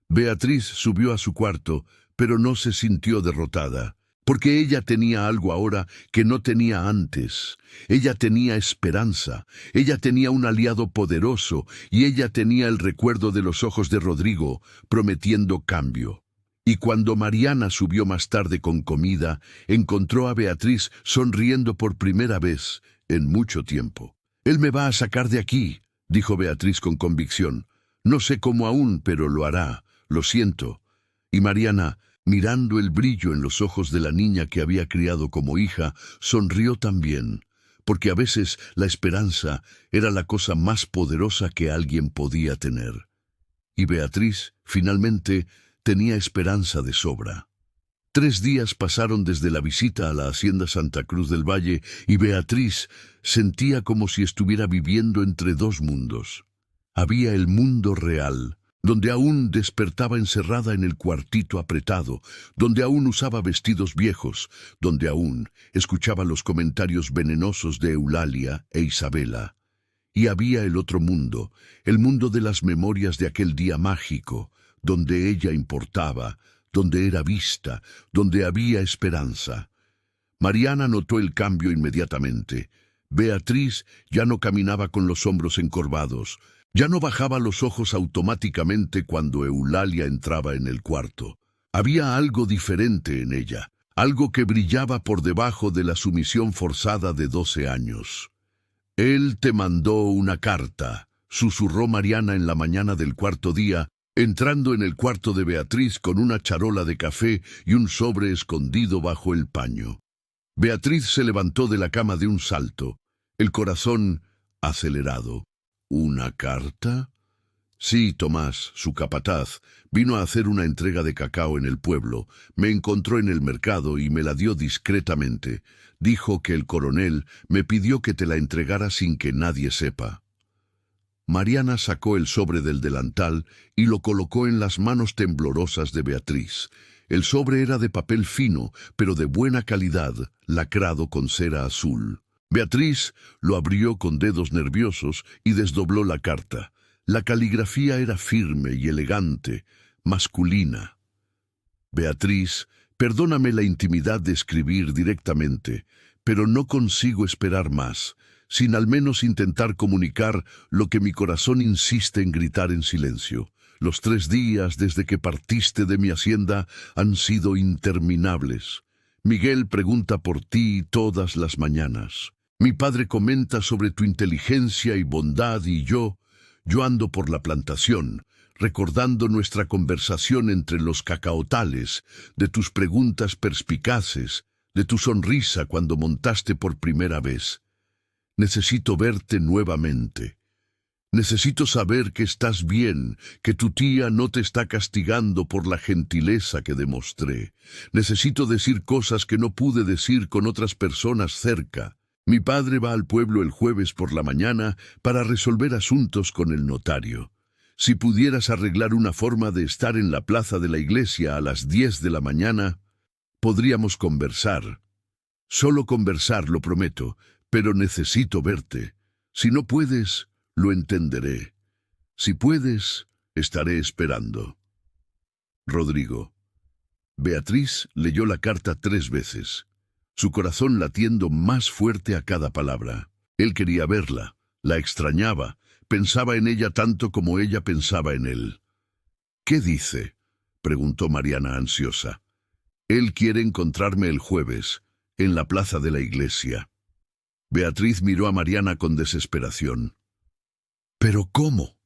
Beatriz subió a su cuarto, pero no se sintió derrotada, porque ella tenía algo ahora que no tenía antes. Ella tenía esperanza, ella tenía un aliado poderoso y ella tenía el recuerdo de los ojos de Rodrigo, prometiendo cambio. Y cuando Mariana subió más tarde con comida, encontró a Beatriz sonriendo por primera vez en mucho tiempo. «Él me va a sacar de aquí», dijo Beatriz con convicción. «No sé cómo aún, pero lo hará. Lo siento». Y Mariana, mirando el brillo en los ojos de la niña que había criado como hija, sonrió también, porque a veces la esperanza era la cosa más poderosa que alguien podía tener. Y Beatriz, finalmente, tenía esperanza de sobra. 3 días pasaron desde la visita a la hacienda Santa Cruz del Valle y Beatriz sentía como si estuviera viviendo entre dos mundos. Había el mundo real, donde aún despertaba encerrada en el cuartito apretado, donde aún usaba vestidos viejos, donde aún escuchaba los comentarios venenosos de Eulalia e Isabela. Y había el otro mundo, el mundo de las memorias de aquel día mágico, donde ella importaba, donde era vista, donde había esperanza. Mariana notó el cambio inmediatamente. Beatriz ya no caminaba con los hombros encorvados, ya no bajaba los ojos automáticamente cuando Eulalia entraba en el cuarto. Había algo diferente en ella, algo que brillaba por debajo de la sumisión forzada de 12 años. «Él te mandó una carta», susurró Mariana en la mañana del cuarto día, entrando en el cuarto de Beatriz con una charola de café y un sobre escondido bajo el paño. Beatriz se levantó de la cama de un salto, el corazón acelerado. «¿Una carta?» «Sí, Tomás, su capataz, vino a hacer una entrega de cacao en el pueblo. Me encontró en el mercado y me la dio discretamente. Dijo que el coronel me pidió que te la entregara sin que nadie sepa». Mariana sacó el sobre del delantal y lo colocó en las manos temblorosas de Beatriz. El sobre era de papel fino, pero de buena calidad, lacrado con cera azul. Beatriz lo abrió con dedos nerviosos y desdobló la carta. La caligrafía era firme y elegante, masculina. «Beatriz, perdóname la intimidad de escribir directamente, pero no consigo esperar más, sin al menos intentar comunicar lo que mi corazón insiste en gritar en silencio. Los 3 días desde que partiste de mi hacienda han sido interminables. Miguel pregunta por ti todas las mañanas. Mi padre comenta sobre tu inteligencia y bondad y yo ando por la plantación, recordando nuestra conversación entre los cacaotales, de tus preguntas perspicaces, de tu sonrisa cuando montaste por primera vez. Necesito verte nuevamente. Necesito saber que estás bien, que tu tía no te está castigando por la gentileza que demostré. Necesito decir cosas que no pude decir con otras personas cerca. Mi padre va al pueblo el jueves por la mañana para resolver asuntos con el notario. Si pudieras arreglar una forma de estar en la plaza de la iglesia a las 10 de la mañana, podríamos conversar. Solo conversar, lo prometo, pero necesito verte. Si no puedes, lo entenderé. Si puedes, estaré esperando. Rodrigo. Beatriz leyó la carta 3 veces, su corazón latiendo más fuerte a cada palabra. Él quería verla, la extrañaba, pensaba en ella tanto como ella pensaba en él. «¿Qué dice?», preguntó Mariana ansiosa. «Él quiere encontrarme el jueves, en la plaza de la iglesia». Beatriz miró a Mariana con desesperación. ¿Pero cómo?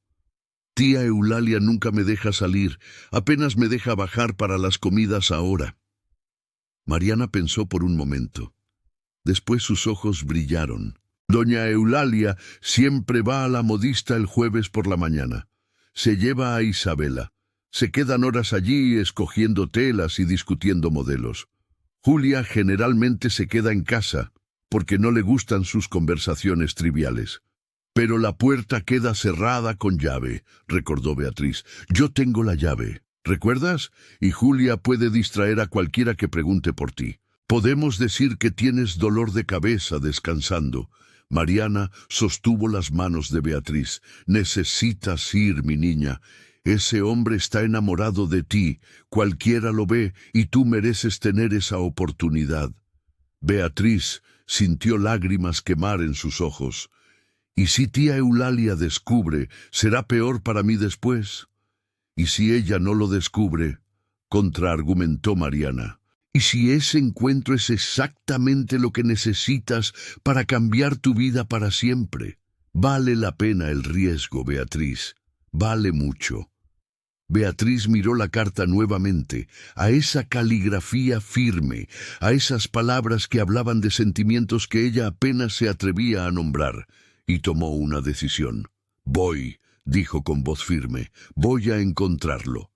Tía Eulalia nunca me deja salir, apenas me deja bajar para las comidas ahora. Mariana pensó por un momento. Después sus ojos brillaron. Doña Eulalia siempre va a la modista el jueves por la mañana. Se lleva a Isabela. Se quedan horas allí escogiendo telas y discutiendo modelos. Julia generalmente se queda en casa, porque no le gustan sus conversaciones triviales. Pero la puerta queda cerrada con llave, recordó Beatriz. Yo tengo la llave, ¿recuerdas? Y Julia puede distraer a cualquiera que pregunte por ti. Podemos decir que tienes dolor de cabeza descansando. Mariana sostuvo las manos de Beatriz. Necesitas ir, mi niña. Ese hombre está enamorado de ti. Cualquiera lo ve y tú mereces tener esa oportunidad. Beatriz sintió lágrimas quemar en sus ojos. ¿Y si tía Eulalia descubre, será peor para mí después? ¿Y si ella no lo descubre? Contraargumentó Mariana. ¿Y si ese encuentro es exactamente lo que necesitas para cambiar tu vida para siempre? Vale la pena el riesgo, Beatriz. Vale mucho. Beatriz miró la carta nuevamente, a esa caligrafía firme, a esas palabras que hablaban de sentimientos que ella apenas se atrevía a nombrar, y tomó una decisión. Voy, dijo con voz firme, voy a encontrarlo.